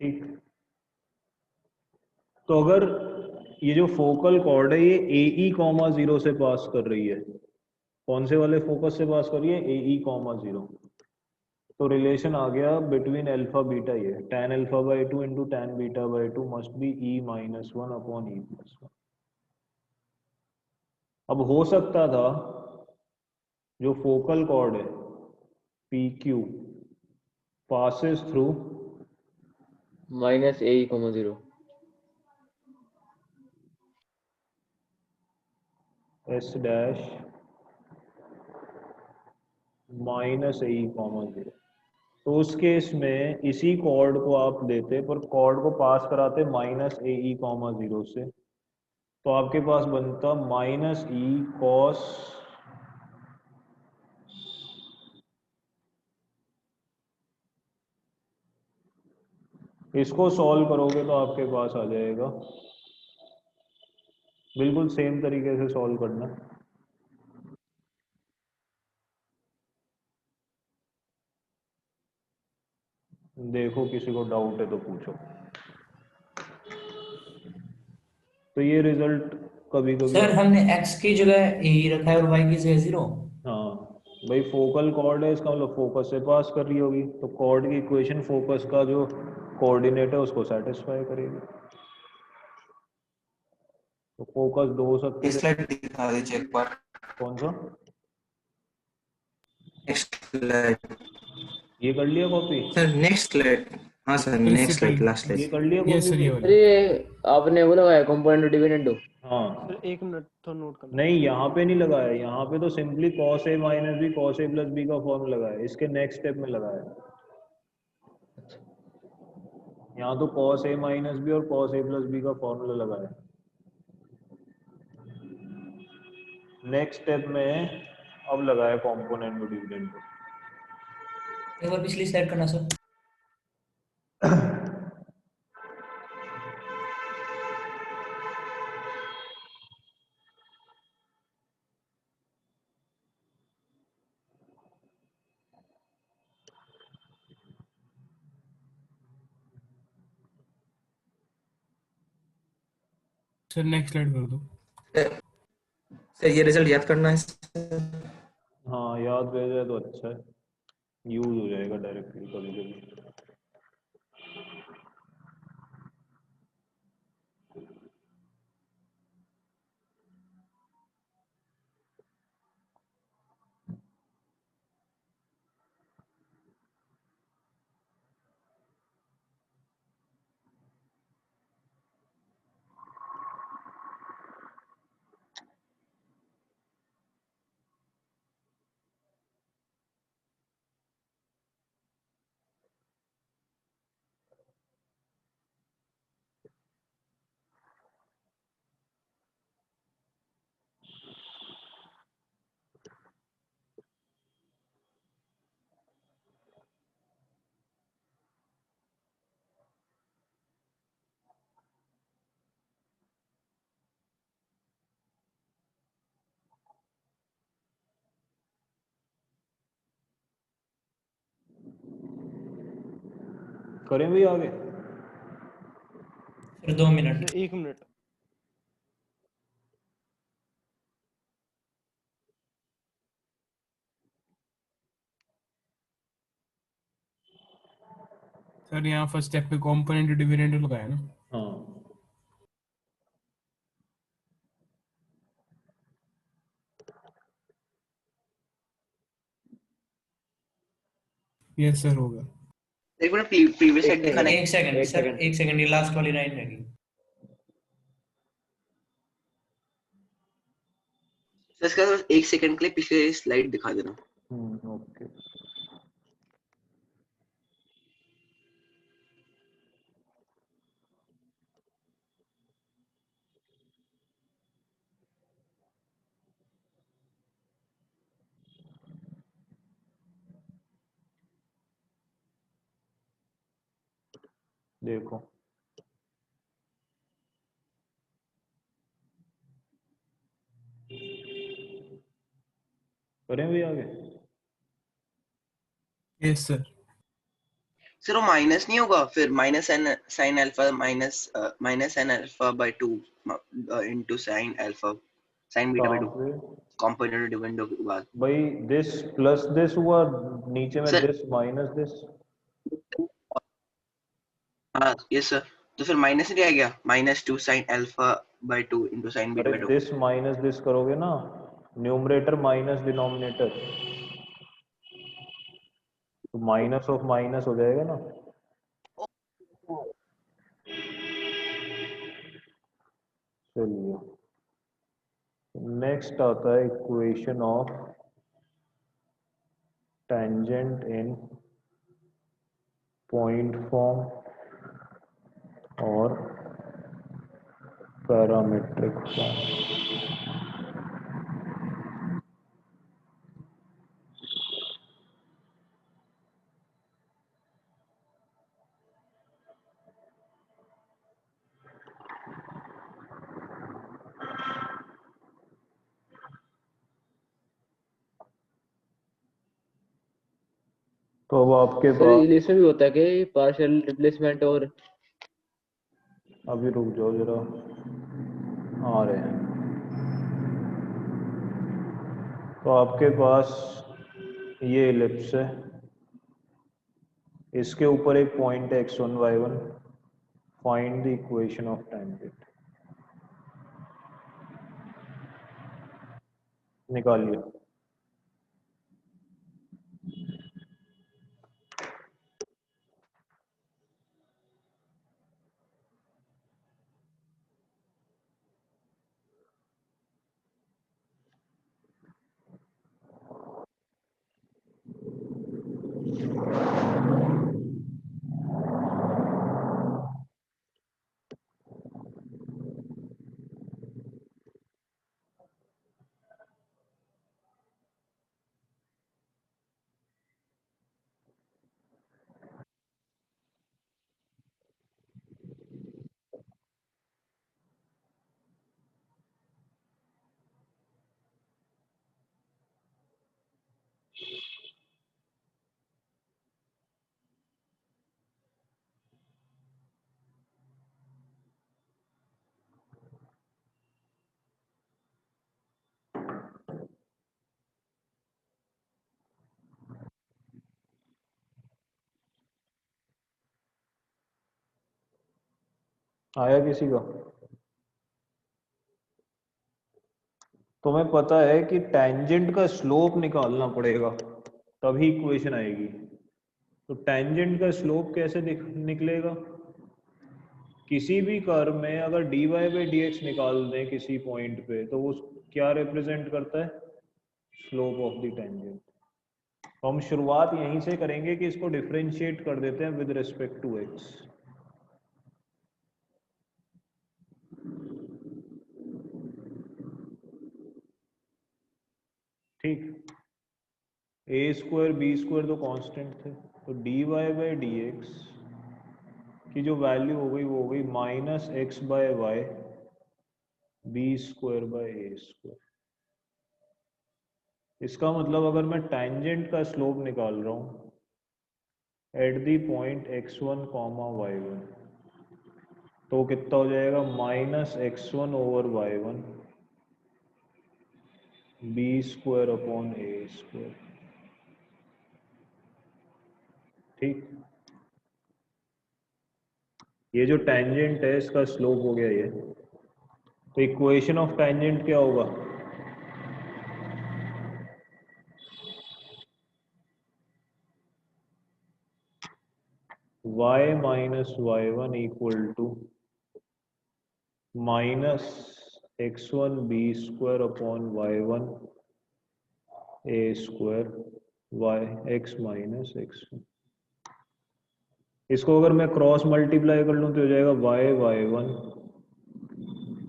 ठीक, तो अगर ये जो focal cord है ये AE, 0 से पास कर रही है, कौन से वाले फोकस से पास कर रही है, AE, 0, तो रिलेशन आ गया बिटवीन अल्फा बीटा, ये tan alpha by 2 into tan beta by 2 must be E minus 1 upon E plus 1। अब हो सकता था जो फोकल कॉर्ड है PQ passes through -AE, 0 S dash -AE, 0, तो उस केस में इसी कॉर्ड को आप देते, पर कॉर्ड को पास कराते -AE, 0 से, तो आपके पास बनता -E cos इसको सॉल्व करोगे तो आपके पास आ जाएगा, बिल्कुल सेम तरीके से सॉल्व करना। देखो किसी को डाउट है तो पूछो। तो ये रिजल्ट कभी कभी सर हमने x की जगह e रखा है और y की जगह 0। हाँ भाई, फोकल कॉर्ड है, इसका मतलब फोकस से पास कर रही होगी, तो कॉर्ड की इक्वेशन फोकस का जो कोऑर्डिनेट है उसको सेटिस्फाई करेगी। तो फोकस 2 हो सकते हैं। स्लाइड दिखा दीजिए एक बार। कौन सा? Next slide. ये कर लिया कॉपी? Sir next slide. हाँ सर, फिर इससे नेक्स्ट स्लाइड, पहले लास्ट ये स्लाइड। कर लिया ये कॉपी सर ये पे? वाला अरे आपने वो लगाया कंपोनेंट डिविडेंड। हाँ सर एक मिनट तो नोट करना। नहीं, यहाँ पे नहीं लगाया, यहाँ पे तो simply cos a minus b cos a plus b का फॉर्मूला लगाया, इसके नेक्स्ट स्टेप में लगाया। यहाँ तो cos a माइनस बी और cos a प्लस बी का फॉर्मूला लगाया। नेक्स्ट स्टेप में अब लगाया कॉम्पोनेंट में डिविडेंड को। एक बार पिछली स्लाइड करना सर। सर नेक्स्ट स्लाइड कर दो। सर ये रिजल्ट याद करना है सर। हाँ याद रह जाए तो अच्छा है, यूज हो जाएगा डायरेक्टली कभी कभी। करें भी आगे? Sir 2 minute. सर एक मिनट। सर यहाँ फर्स्ट स्टेप पे कंपोनेंट डिविडेंड लगाया ना। हाँ यस सर हो गया। एक मिनट, प्रीवियस स्लाइड दिखाना है। एक सेकंड सर, एक सेकंड, ये लास्ट वाली लाइन रहेगी। सर इसका बस एक सेकंड के लिए पिछले स्लाइड दिखा देना। ओके। देखो करें भी आगे? Yes sir. सर वो माइनस नहीं होगा फिर? Minus n sine alpha minus n alpha by 2 into sine alpha sine beta by कहाँ 2 पे कंपोनेंट डिविडेंड के बाद। भाई? दिस प्लस दिस हुआ, नीचे में सर दिस माइनस दिस। हाँ यस सर, तो फिर माइनस नहीं आ गया? Minus 2 sine alpha by 2 into sign beta अरे बाय 2। दिस माइनस दिस करोगे ना, न्यूमरेटर माइनस डिनोमिनेटर, तो माइनस ऑफ माइनस हो जाएगा ना। चलिए नेक्स्ट आता है equation of tangent in point form और पैरामीट्रिक फॉर्म। तो अब आपके सर पास, इसमें भी होता है कि पार्शियल रिप्लेसमेंट और अभी रुक जाओ जरा, आ रहे हैं। तो आपके पास ये इलिप्स है, इसके ऊपर एक पॉइंट है x1 y1, find the equation of tangent. निकालिए। आया किसी का? तुम्हें पता है कि टेंजेंट का स्लोप निकालना पड़ेगा तभी इक्वेशन आएगी। तो टेंजेंट का स्लोप कैसे निकलेगा? किसी भी कर्व में अगर dy बाई डी एक्स निकाल दें किसी पॉइंट पे तो वो क्या रिप्रेजेंट करता है? Slope of the tangent. तो हम शुरुआत यहीं से करेंगे कि इसको डिफरेंशिएट कर देते हैं विद रिस्पेक्ट टू एक्स। ठीक, ए स्क्वायर बी स्क्वायर तो कांस्टेंट थे, तो dy बाई डी एक्स की जो वैल्यू हो गई वो हो गई minus x by y b square by A square. इसका मतलब अगर मैं टेंजेंट का स्लोप निकाल रहा हूं at the point x1 comma y1 तो कितना हो जाएगा? Minus x1 over y1 B square upon A square. ठीक, ये जो टेंजेंट है इसका स्लोप हो गया ये। तो इक्वेशन ऑफ टेंजेंट क्या होगा? y minus y1 equal to minus x1 b square upon y1 a square y x minus x1। इसको अगर मैं क्रॉस मल्टीप्लाई कर लूं तो हो जाएगा y1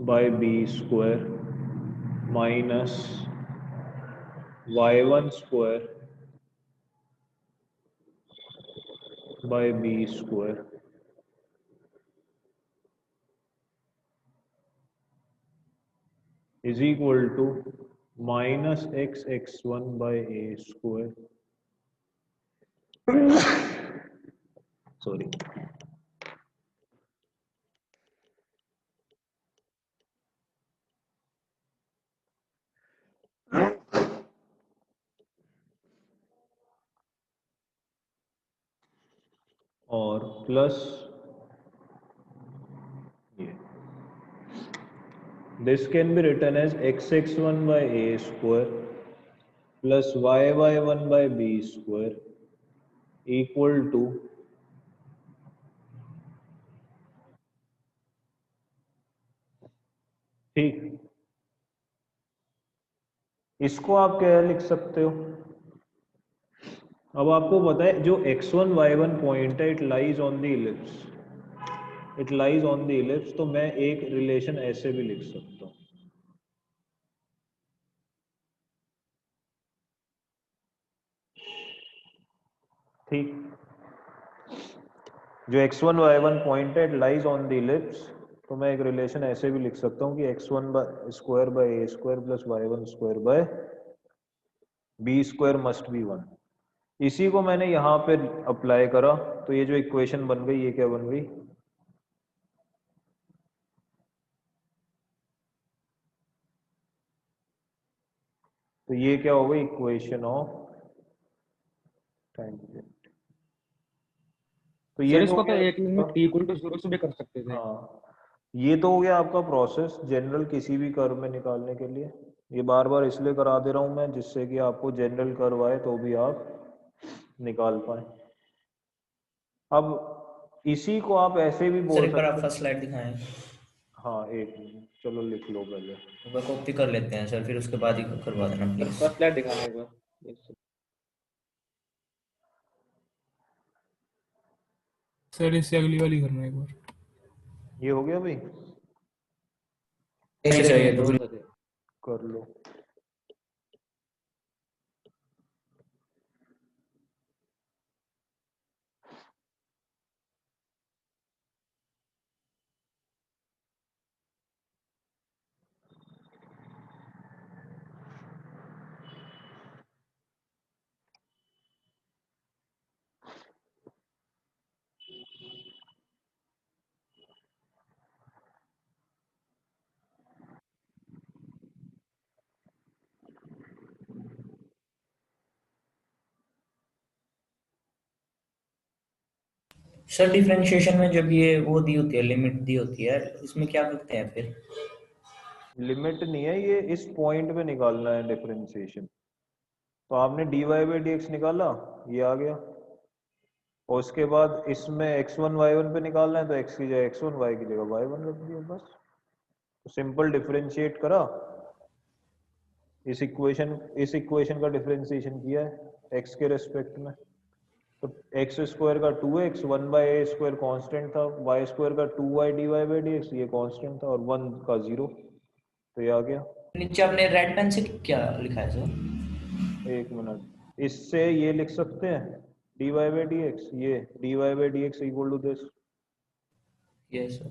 by B square minus y1 square by B square is equal to minus x1 by A square. Sorry, और plus ये this can be written as x1 by A square plus y1 by B square equal to ठीक। इसको आप क्या लिख सकते हो? अब आपको पता है जो x1 y1 पॉइंट है it lies on the ellipse, it lies on the ellipse, तो मैं एक रिलेशन ऐसे भी लिख सकता हूं। ठीक, जो x1 y1 पॉइंट है it lies on the ellipse, तो मैं एक रिलेशन ऐसे भी लिख सकता हूं कि x1 square by A square plus y1 square by B square must be 1। इसी को मैंने यहां पे अप्लाई करा तो ये जो इक्वेशन बन गई ये क्या बन गई? तो ये क्या हो गई? Equation of tangent. तो ये सर तो इसको हो तो गया एक लिमिट t इक्वल टू 0 से भी कर सकते थे। हाँ, ये तो हो गया आपका प्रोसेस जनरल किसी भी कर्व में निकालने के लिए। ये बार बार इसलिए करा दे रहा हूं मैं जिससे कि आपको जनरल कर्व आए तो भी आप निकाल पाए। अब इसी को आप ऐसे भी सर बोल एक बार आप सकते फर्स्ट स्लाइड दिखाएं, हैं। हाँ, एक मिनट, चलो लिख लो पहले। एक बार कॉपी कर लेते हैं सर, फिर उसके बाद ही करवा देना सर प्लीज। फर्स्ट स्लाइड दिखाना एक बार। सर इससे अगली वाली करना एक बार। ये हो गया भाई? नहीं सर, ये दूसरी कर लो। सर डिफरेंशिएशन में जब ये वो दी होती है, लिमिट दी होती है, इसमें क्या करते हैं फिर? लिमिट नहीं है, ये इस पॉइंट पे निकालना है डिफरेंशिएशन। तो आपने dy बाई डी एक्स निकाला, ये आ गया, और उसके बाद इसमें x1 y1 पे निकालना है, तो x की जगह x1, y की जगह y1 रख दिया बस। तो सिंपल डिफरेंशिएट करा, इस इक्वेशन का डिफरेंशिएशन किया है x के रेस्पेक्ट में। तो एक्स स्क्वायर का 2x, 1/a² कांस्टेंट था, y स्क्वायर का 2y dy by D X ये कांस्टेंट था, और 1 का 0, तो ये आ गया। नीचे आपने रेड पेन से क्या लिखा है सर? एक मिनट, इससे ये लिख सकते हैं dy बाई डी एक्स, ये dy by D X equal to this. Yes sir.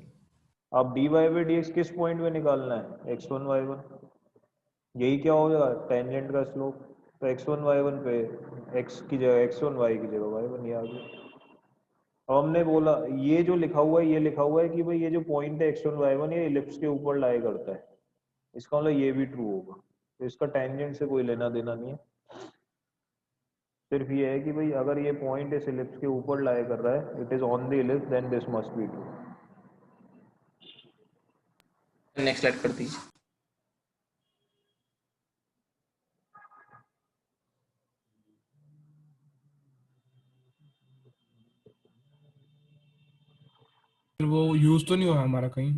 अब dy बाई डी एक्स किस पॉइंट पे निकालना है? x1 y1, यही क्या हो जाएगा? टेंजेंट का स्लोप। तो x1 y1 पे x की जगह x1, y की जगह y1, ये आ गया। अब हमने बोला ये जो लिखा हुआ है, ये लिखा हुआ है कि भाई ये जो पॉइंट है x1 y1 ये इलिप्स के ऊपर लाई करता है, इसका मतलब ये भी ट्रू होगा। तो इसका टेंजेंट से कोई लेना देना नहीं है, सिर्फ ये है कि भाई अगर ये पॉइंट इस इलिप्स के ऊपर लाई कर रहा है, it is on the ellipse, then this must be true. Next slide कर दीजिए। फिर वो यूज तो नहीं हुआ हमारा कहीं?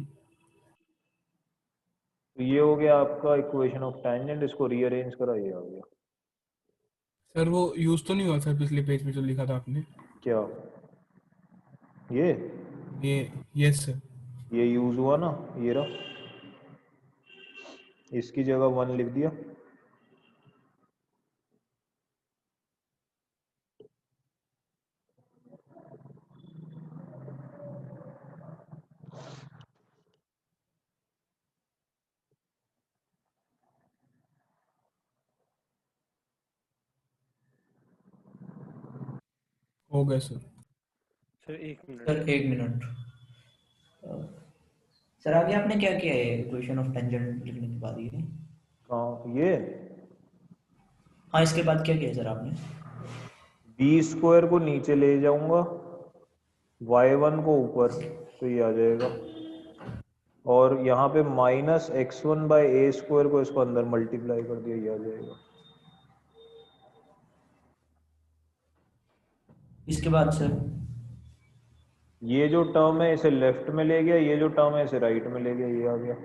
तो ये हो गया आपका इक्वेशन ऑफ टेंजेंट, इसको रीअरेंज करा, ये आ गया। सर वो यूज तो नहीं हुआ सर पिछले पेज पे जो लिखा था आपने? क्या ये यस सर। ये यूज हुआ ना, ये रहा, इसकी जगह 1 लिख दिया। हो गया सर। सर एक मिनट। सर एक मिनट। सर आगे आपने क्या किया है इक्वेशन ऑफ टेंजेंट लिखने के बाद? ये कहाँ ये? हाँ, इसके बाद क्या किया है सर आपने? बी स्क्वायर को नीचे ले जाऊंगा, y1 को ऊपर, तो ये आ जाएगा, और यहाँ पे minus x1 by A square को इसको अंदर मल्टीप्लाई कर दिया, ये आ जाएगा। इसके बाद सर ये जो टर्म है इसे लेफ्ट में ले गया, ये जो टर्म है इसे राइट में ले गया, ये आ गया।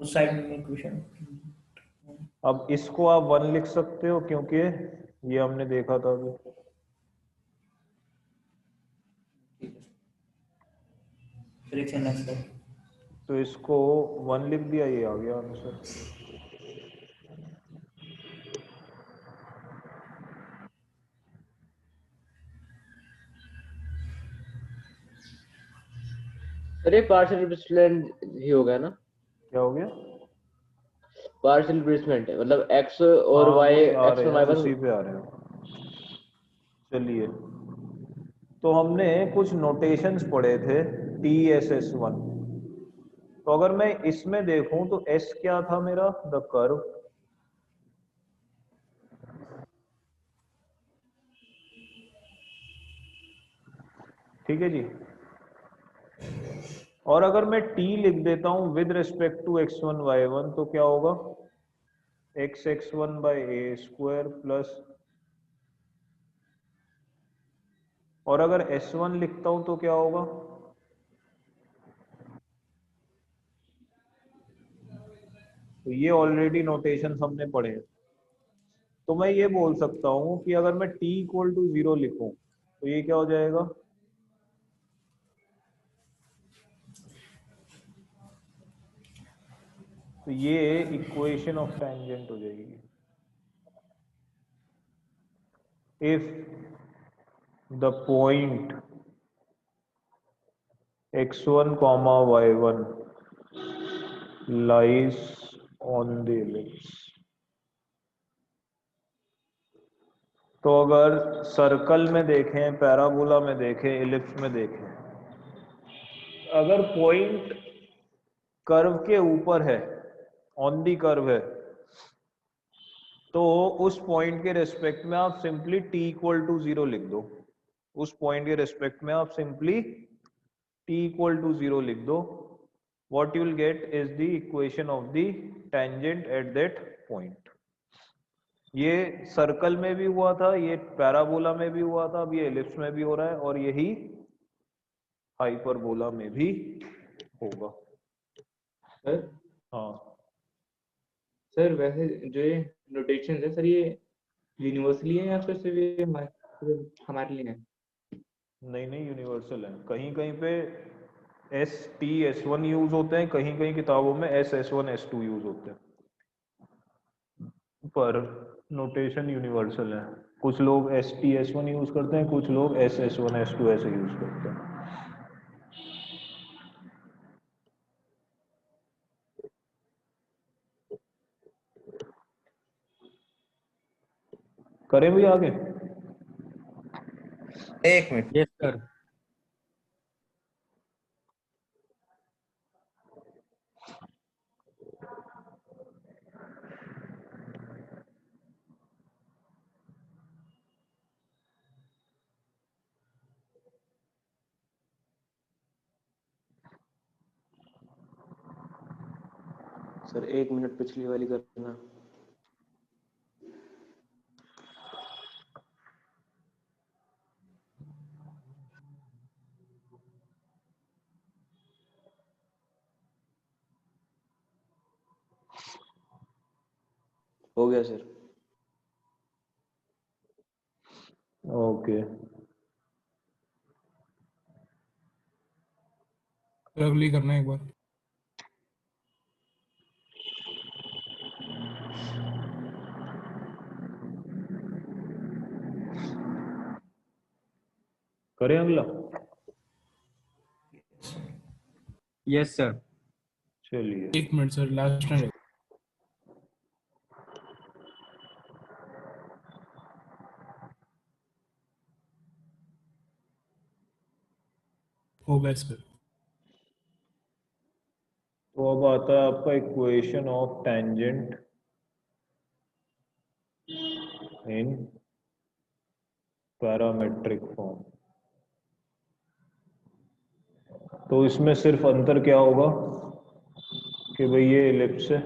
उस साइड में इक्वेशन। अब इसको आप 1 लिख सकते हो क्योंकि ये हमने देखा था अभी। फिर एक नेक्स्ट है, तो इसको 1 लिख दिया, ये आ गया आंसर। अरे पार्शियल रिप्लेसमेंट ही हो गया ना? क्या हो गया? पार्शियल रिप्लेसमेंट है, मतलब x और हाँ, y, आ x रहे और हैं, y1। उसी पे आ रहे हैं। चलिए, तो हमने कुछ नोटेशंस पढ़े थे TSS1। तो अगर मैं इसमें देखूं तो S क्या था मेरा? The curve. ठीक है जी। और अगर मैं T लिख देता हूं with respect to x1 y1, तो क्या होगा? x(x1) by A square plus, और अगर S1 लिखता हूं तो क्या होगा? तो ये ऑलरेडी नोटेशन हमने पढ़े हैं। तो मैं ये बोल सकता हूं कि अगर मैं t इक्वल टू 0 लिखूं तो ये क्या हो जाएगा? तो ये इक्वेशन ऑफ टेंजेंट हो जाएगी। If the point x1 comma y1 lies on the ellipse, तो अगर सर्कल में देखें, पैराबोला में देखें, इलिप्स में देखें, अगर पॉइंट कर्व के ऊपर है, ऑन दी कर्व है, तो उस पॉइंट के रेस्पेक्ट में आप सिंपली t इक्वल टू 0 लिख दो। उस पॉइंट के रिस्पेक्ट में आप सिंपली t इक्वल टू 0 लिख दो. What you will get is the equation of the tangent at that point. ये सर्कल में भी हुआ था, ये पैराबोला में भी हुआ था, अब ये एलिप्स में भी हो रहा है और यही हाइपरबोला में भी होगा. सर हाँ सर वैसे जो ये नोटेशन है सर, ये यूनिवर्सली है या फिर सिर्फ ये हमारे लिए है? नहीं नहीं, यूनिवर्सल है. कहीं कहीं पे ST/S1 यूज होते हैं, कहीं कहीं किताबों में SS1/S2 यूज होते हैं, पर नोटेशन यूनिवर्सल है. कुछ लोग ST/S1 यूज करते हैं, कुछ लोग SS1/S2 ऐसे यूज करते हैं. करें भी आगे? एक minute. Yes sir. Sir 1 minute पिछली वाली करना. हो गया सर. ओके. अगली करना है एक बार. करें अगला? Yes sir. चलिए. एक मिनट सर, लास्ट में हो गया सर. तो अब आता है आपका equation of tangent in parametric form. तो इसमें सिर्फ अंतर क्या होगा कि भाई ये एलिप्स है,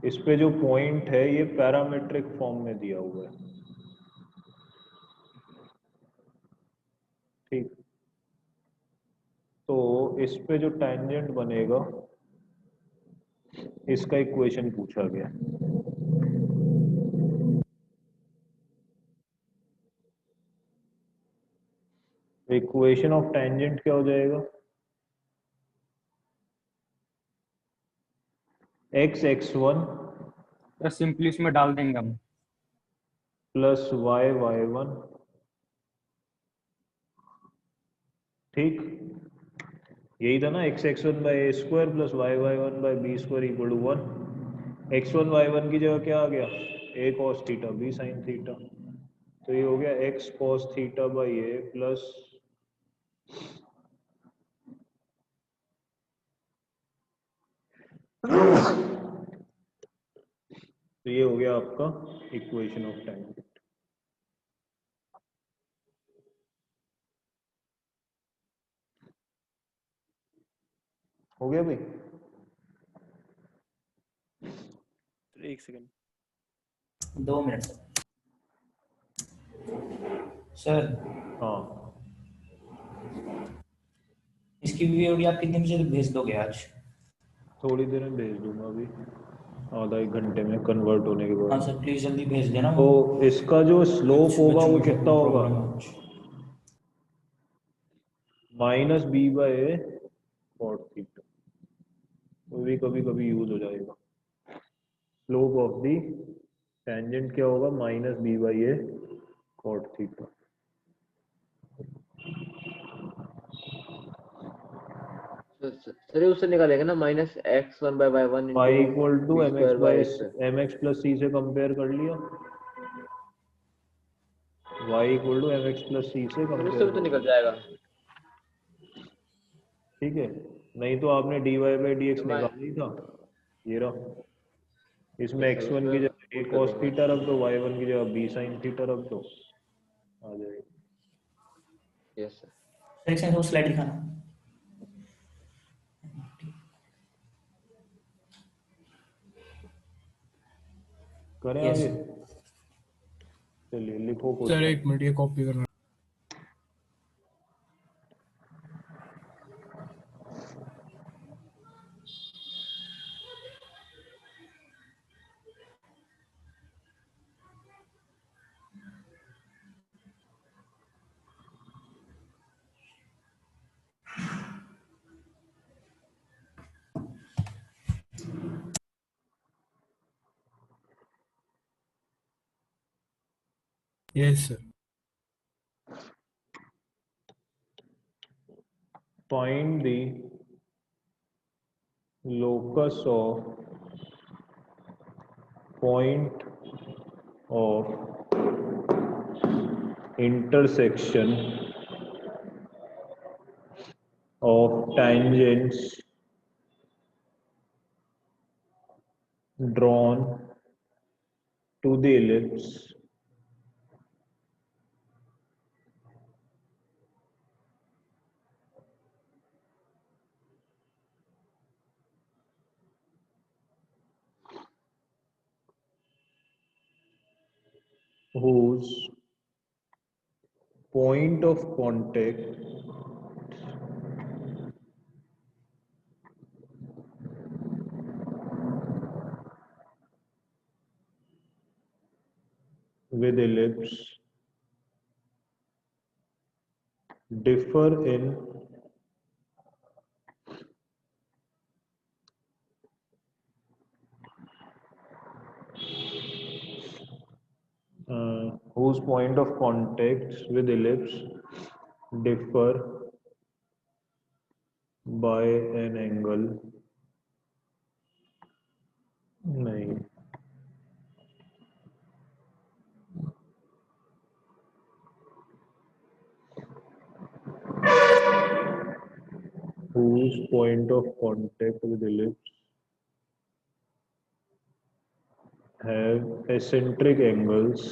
इस पे जो पॉइंट है ये पैरामेट्रिक फॉर्म में दिया हुआ है. ठीक. तो इस पे जो टेंजेंट बनेगा इसका इक्वेशन पूछा गया. इक्वेशन ऑफ टेंजेंट क्या हो जाएगा? x(x1) सर सिंपली इसमें डाल देंगे हम. Plus y(y1). ठीक, यही था ना, x(x1) by a square plus y(y1) by b square equal to 1. x1 y1 की जगह क्या आ गया? a cos theta b sin theta. तो ये हो गया x cos theta by a plus तो ये हो गया आपका इक्वेशन ऑफ टेंजेंट. हो गया भाई? 1 सेकंड. 2 minute sir. हाँ. इसकी वीडियो आप कितने बजे तक भेज दोगे आज? थोड़ी देर में भेज दूंगा, अभी आधा 1 घंटे में कन्वर्ट होने के बाद. हाँ सर प्लीज जल्दी भेज देना. तो इसका जो स्लोप होगा वो कितना होगा? -b/a cot theta. वो भी कभी कभी यूज हो जाएगा. स्लोप ऑफ द टेंजेंट क्या होगा? -b/a cot theta. सर उससे निकालेंगे ना -x1/y1 y equal to mx plus c से कंपेयर कर लिया. y equal to mx plus c से उससे भी तो कंपेयर. निकल जाएगा. ठीक है, नहीं तो आपने dy/dx निकाल ही था. ये रहा. इसमें x1 की जगह a cos थीटा रख दो, y1 की जगह b sin थीटा रख दो, आ जाएगा. Yes sir. सर एक सेकंड वो स्लाइड दिखाना। करें यस आगे? चलिए लिखो सर क्वेश्चन। एक मिनट, ये कॉपी करना। Yes sir. Find the locus of point of intersection of tangents drawn to the ellipse whose point of contact with ellipse differ in whose point of contact with ellipse differ by an angle नहीं whose point of contact with ellipse have eccentric angles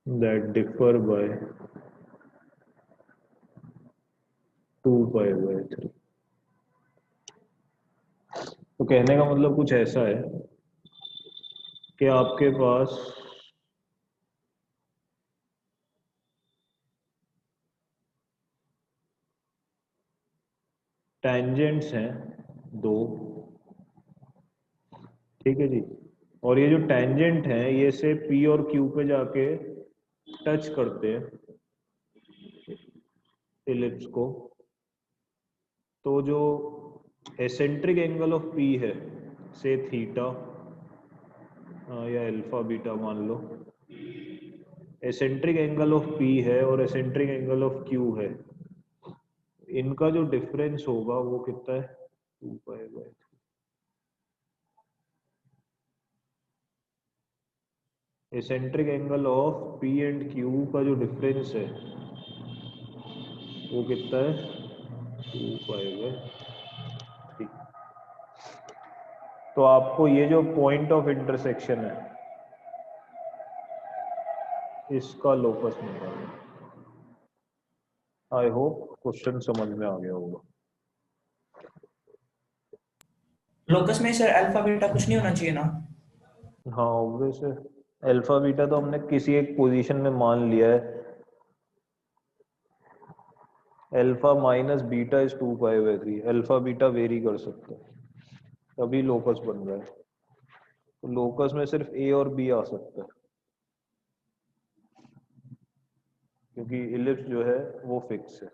that differ by 2 pi by 3। तो कहने का मतलब कुछ ऐसा है कि आपके पास टेंजेंट्स हैं 2, ठीक है जी, और ये जो टेंजेंट हैं ये से P और Q पे जाके टच करते हैं इलिप्स को। तो जो एसेंट्रिक एंगल ऑफ P है से थीटा या अल्फा बीटा मान लो, एसेंट्रिक एंगल ऑफ P है और एसेंट्रिक एंगल ऑफ Q है, इनका जो डिफरेंस होगा वो कितना है 2 pi by 3। Eccentric angle of P and Q का जो डिफरेंस है वो कितना है 2 पाई बाय 3। तो आपको ये जो पॉइंट ऑफ इंटरसेक्शन है इसका लोकस निकालना। आई होप क्वेश्चन समझ में आ गया होगा। लोकस में सर अल्फा बीटा कुछ नहीं होना चाहिए ना? हाँ ऑब्वियस है, अल्फा बीटा तो हमने किसी एक पोजीशन में मान लिया है, alpha minus beta is 2 pi by 3। Alpha beta very कर सकते हैं तभी लोकस बन रहा है। तो लोकस में सिर्फ ए और बी आ सकता है क्योंकि इलिप्स जो है वो फिक्स है।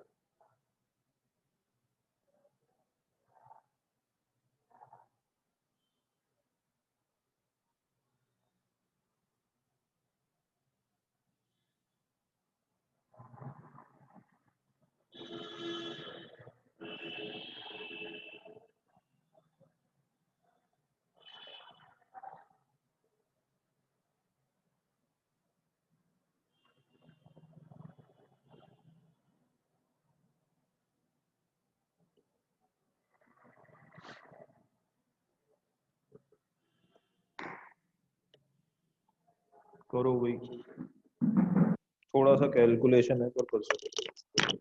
करो भाई, थोड़ा सा कैलकुलेशन है पर कर सकते हो।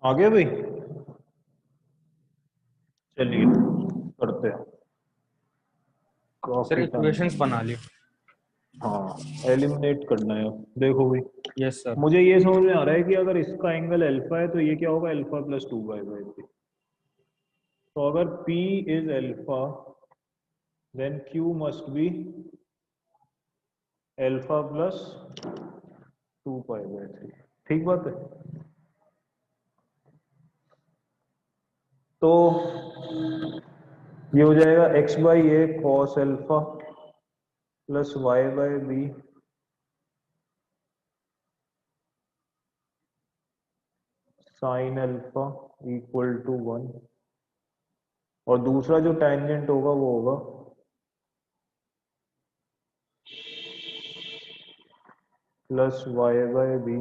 आ गया भाई? चलिए करते हैं। सर काफी इक्वेशंस टाइम, बना लियो। हाँ एलिमिनेट करना है। देखो भाई, यस सर। मुझे ये समझ में आ रहा है कि अगर इसका एंगल अल्फा है तो ये क्या होगा, अल्फा प्लस 2 पाई बाई 3। तो अगर P is alpha then Q must be alpha plus 2 pi by 3। ठीक बात है। तो ये हो जाएगा x by A cos alpha plus Y by B sine alpha equal to 1, और दूसरा जो टेंजेंट होगा वो होगा प्लस वाई बाई बी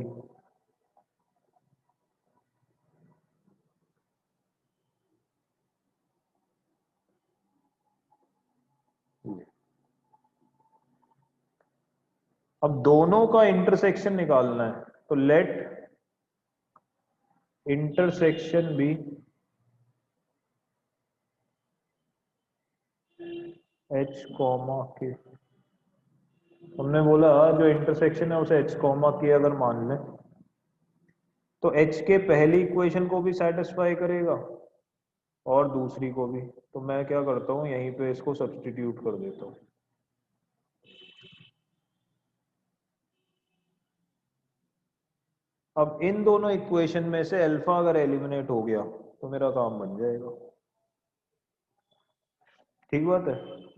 अब दोनों का इंटरसेक्शन निकालना है, तो लेट इंटरसेक्शन भी h कॉमा के। हमने बोला जो इंटरसेक्शन है उसे h कॉमा के अगर मान लें तो h के पहली इक्वेशन को भी सेटिस्फाई करेगा और दूसरी को भी। तो मैं क्या करता हूँ, यहीं पे इसको सब्स्टिट्यूट कर देता हूँ। अब इन दोनों इक्वेशन में से अल्फा अगर एलिमिनेट हो गया तो मेरा काम बन जाएगा। ठीक बात है।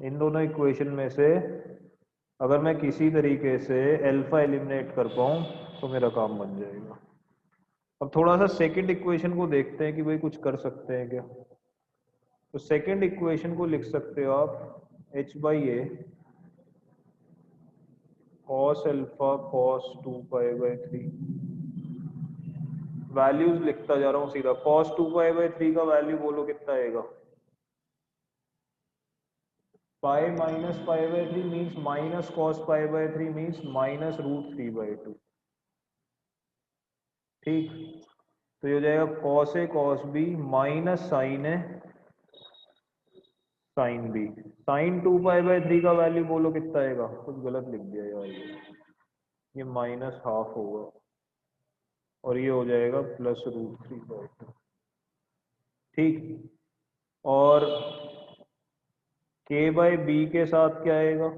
इन दोनों इक्वेशन में से अगर मैं किसी तरीके से अल्फा एलिमिनेट कर पाऊं तो मेरा काम बन जाएगा। अब थोड़ा सा सेकंड इक्वेशन को देखते हैं कि भाई कुछ कर सकते हैं क्या। तो सेकंड इक्वेशन को लिख सकते हो आप h by A cos alpha cos 2 pi by 3। Values लिखता जा रहा हूं सीधा। कॉस 2 पाई बाई 3 का वैल्यू बोलो कितना आएगा। Pi minus pi by 3 means minus cos pi by 3 means minus √3/2। ठीक, तो ये हो जाएगा cos A cos B minus sine A sine B. Sine 2 pi by 3 का वैल्यू बोलो कितना आएगा। कुछ गलत लिख दिया यार, ये माइनस हाफ होगा और ये हो जाएगा प्लस √3/2। ठीक, और k बाई बी के साथ क्या आएगा,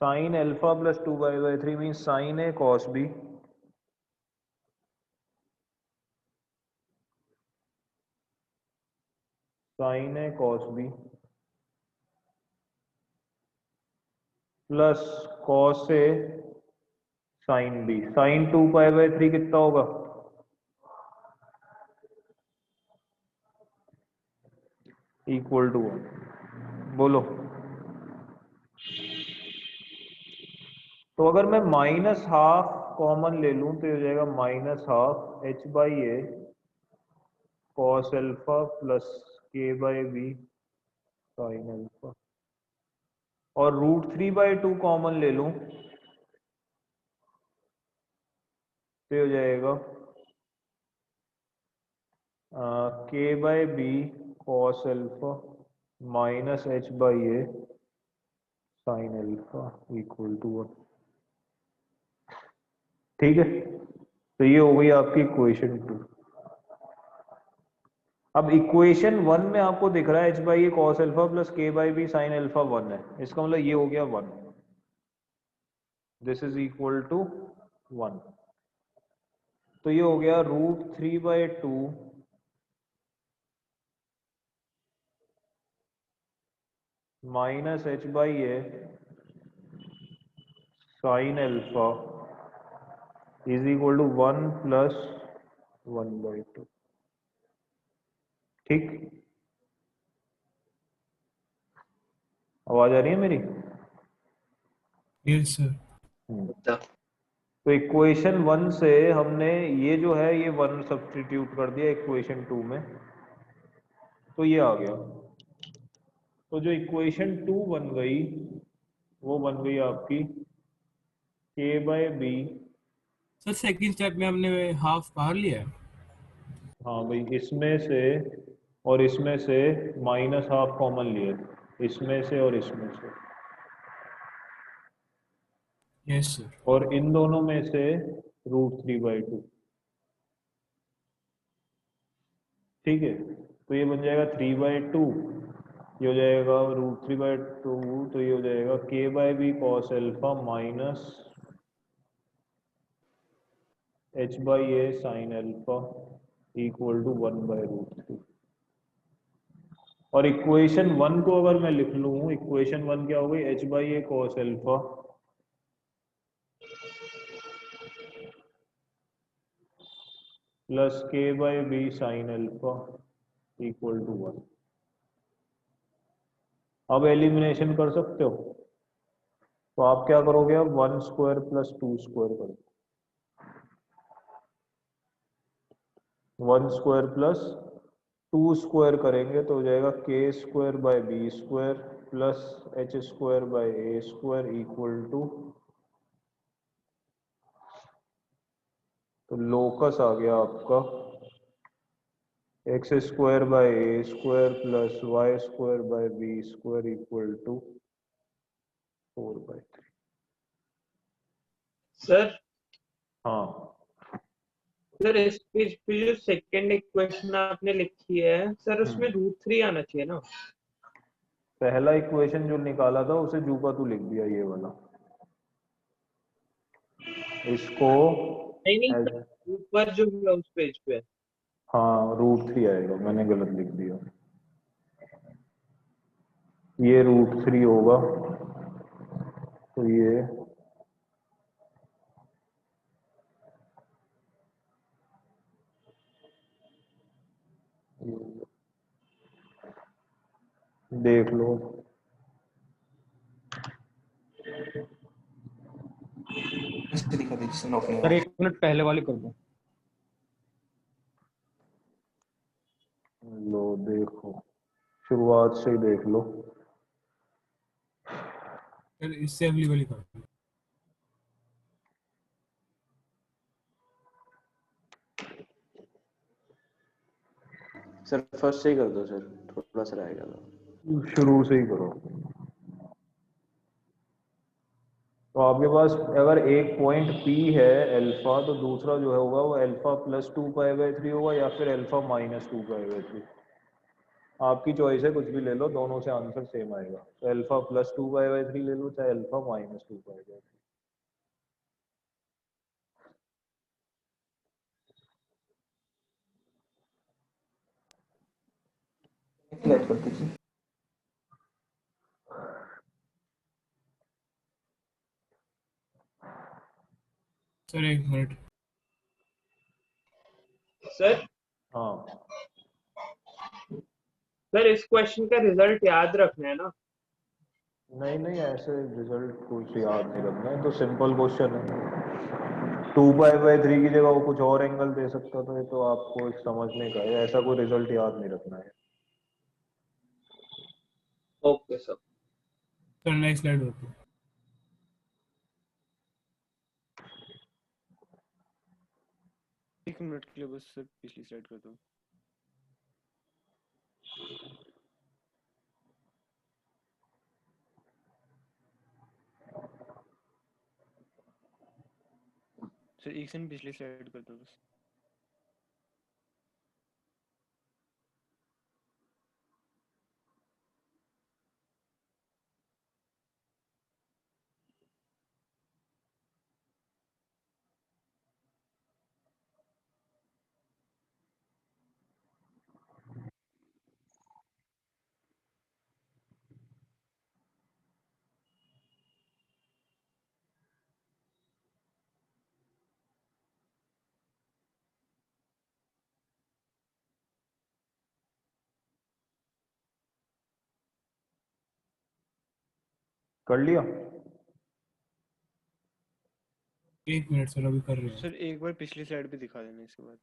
sine alpha plus 2 pi by 3 mean sine A cos B sine A cos B plus cos A sine B. Sine 2 pi by 3 कितना होगा, इक्वल टू 1। बोलो, तो अगर मैं माइनस हाफ कॉमन ले लूं तो ये हो जाएगा minus half h by A cos alpha plus k by B sine alpha, और √3/2 कॉमन ले लूं तो हो जाएगा k by B cos alpha minus h by A sine alpha equal to 1। ठीक है, तो ये हो गई आपकी इक्वेशन 2। अब इक्वेशन 1 में आपको दिख रहा है h by A cos alpha plus k by B sine alpha 1 है। इसका मतलब ये हो गया 1, दिस इज इक्वल टू 1। तो ये हो गया √3/2 minus h by A sine alpha is equal to 1 plus 1/2। ठीक, आवाज आ रही है मेरी? Yes sir. तो इक्वेशन 1 से हमने ये जो है ये 1 सब्स्टिट्यूट कर दिया इक्वेशन 2 में, तो ये आ गया। तो जो इक्वेशन 2 बन गई वो बन गई आपकी k by B sir second step में हमने हाफ बाहर लिया है। हाँ भाई, इसमें से और इसमें से माइनस हाफ कॉमन लिए, इसमें से और इसमें से, यस सर। और इन दोनों में से √3/2। ठीक है, तो ये बन जाएगा 3/2, ये हो जाएगा √3/2, तो ये हो जाएगा k/b cos alpha minus h/a sin alpha equal to 1/√3। और इक्वेशन 1 को अगर मैं लिख लूँ, इक्वेशन 1 क्या हो गई, h/a cos alpha plus k/b sin alpha equal to 1। अब एलिमिनेशन कर सकते हो, तो आप क्या करोगे, अब 1² प्लस 2² करोगे, 1² प्लस 2² करेंगे तो हो जाएगा k²/b² plus h²/a² equal to, तो लोकस आ गया आपका x²/a² plus y²/b² equal to 4/3। Sir हाँ सर इस पेज पे जो सेकंड इक्वेशन आपने लिखी है सर, उसमें √3 आना चाहिए ना। पहला इक्वेशन जो निकाला था उसे जू का तू लिख दिया, ये वाला, इसको नहीं नहीं सर, ऊपर जो है उस पेज पे। हाँ √3 आएगा, मैंने गलत लिख दिया, ये √3 होगा, तो ये देख लो। दिखा दीजिए अपने सर 1 मिनट पहले वाली कर दो। लो देखो, शुरुआत से ही देख लो। सर इससे अगली वाली कर दो। सर फर्स्ट से ही कर दो सर, थोड़ा सा रहेगा तो। शुरू से ही करो। तो आपके पास अगर एक पॉइंट P है अल्फा, तो दूसरा जो है होगा वो अल्फा प्लस 2π/3 होगा या फिर अल्फा माइनस 2π/3। आपकी चॉइस है, कुछ भी ले लो, दोनों से आंसर सेम आएगा। तो अल्फा प्लस 2π/3 ले लो, चाहे अल्फा माइनस 2π/3। सिलेक्ट कर दीजिए। सर एक मिनट। सर हाँ सर इस क्वेश्चन का रिजल्ट याद रखना है ना। नहीं नहीं, ऐसे रिजल्ट कुछ याद नहीं रखना है, तो सिंपल क्वेश्चन है। 2π/3 की जगह वो कुछ और एंगल दे सकता था, ये तो आपको समझने का है, ऐसा कोई रिजल्ट याद नहीं रखना है। Okay sir. Sir next slide होती। 1 मिनट के लिए बस सर पिछली स्लाइड कर दो। सर एक सेकंड पिछली स्लाइड कर दो बस। कर लिया? एक मिनट सर, अभी कर रहे हैं। सर एक बार पिछली स्लाइड पे दिखा देना इसके बाद।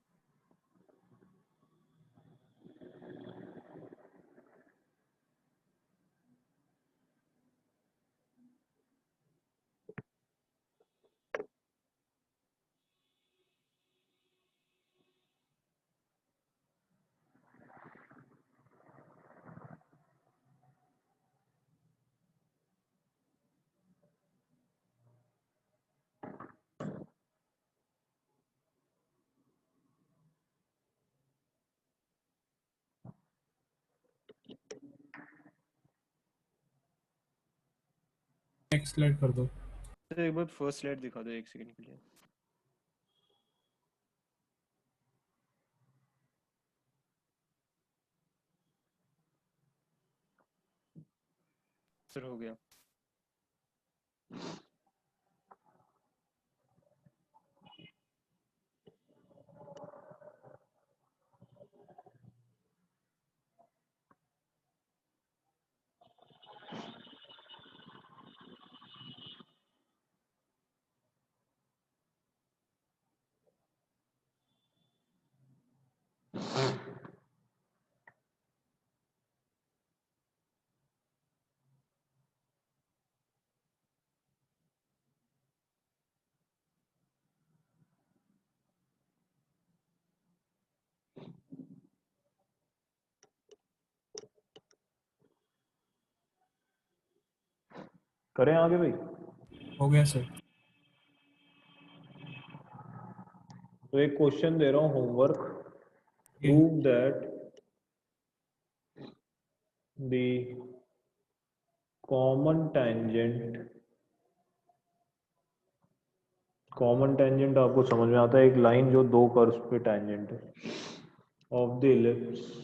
नेक्स्ट स्लाइड कर दो। सर एक बार फर्स्ट स्लाइड दिखा दो 1 सेकंड के लिए। सर हो गया। करें आगे भाई? हो गया सर। तो एक क्वेश्चन दे रहा हूँ homework. Prove that the common tangent आपको समझ में आता है, एक लाइन जो दो कर्व्स पे टेंजेंट है ऑफ द इलिप्स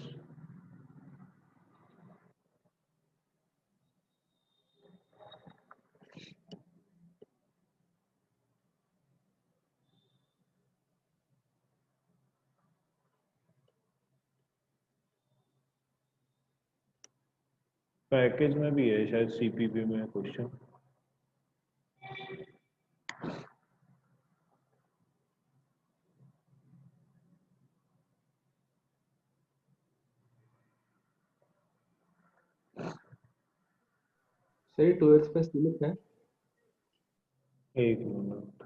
पैकेज में भी है शायद, सीपीपी में क्वेश्चन। सही 2x पे स्लिप है। एक मिनट,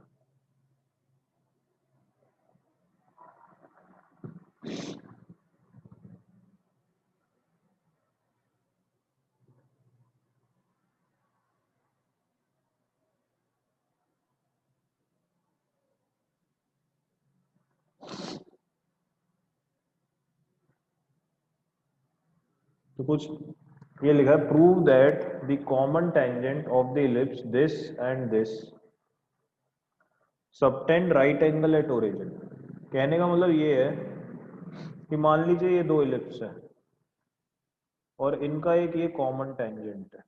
तो कुछ ये लिखा है, prove that the common tangent of the ellipse this and this subtend right angle at origin. कहने का मतलब ये है कि मान लीजिए ये दो इलिप्स है और इनका एक ये कॉमन टेंजेंट है,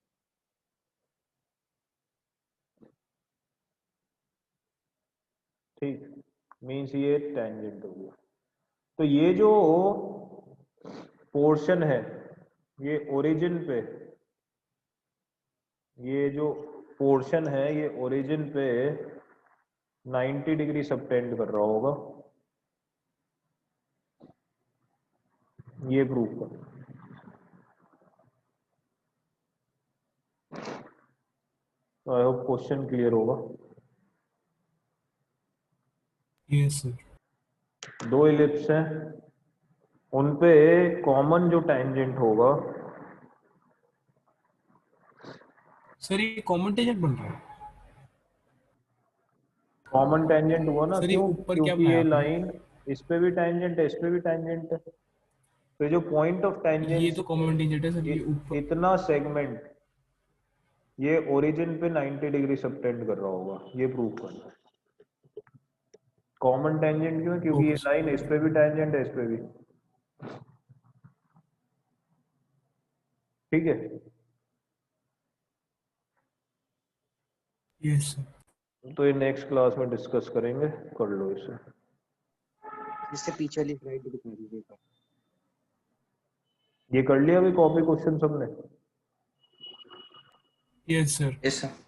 ठीक, मीन्स ये टेंजेंट हो गया। तो ये जो पोर्शन है ये ओरिजिन पे, ये जो पोर्शन है ये ओरिजिन पे 90 डिग्री सबटेंड कर रहा होगा, ये प्रूफ कर। तो आई होप क्वेश्चन क्लियर होगा। Yes sir. दो इलिप्स हैं, उन पे कॉमन जो टेंजेंट होगा, सर ये कॉमन टेंजेंट बन रहा है। कॉमन टेंजेंट हुआ ना, सर ये क्यों? ऊपर क्या क्योंकि बनाया ये आपने? लाइन इस पे भी टेंजेंट है, इस पे भी टेंजेंट है। तो जो पॉइंट ऑफ ये टेंजेंस तो कॉमन टेंजेंट है सर, ये ऊपर। इतना सेगमेंट ये ओरिजिन पे 90 डिग्री सबटेंड कर रहा होगा, ये प्रूव करना है। कॉमन टेंजेंट क्यों? क्योंकि ये ओके सर। लाइन इस पे भी टेंजेंट है, इस पे भी, ठीक है। Yes sir. तो ये नेक्स्ट क्लास में डिस्कस करेंगे, कर लो इसे। इससे पीछे वाली स्लाइड दिखा दीजिएगा। ये कर लिया अभी कॉपी क्वेश्चन सबने? Yes sir. Yes sir.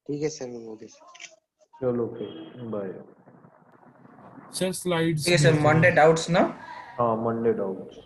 ठीक है सर, वो गया। चलो फिर बाय। सर स्लाइड्स ठीक है सर, मंडे डाउट्स ना? हाँ मंडे डाउट्स।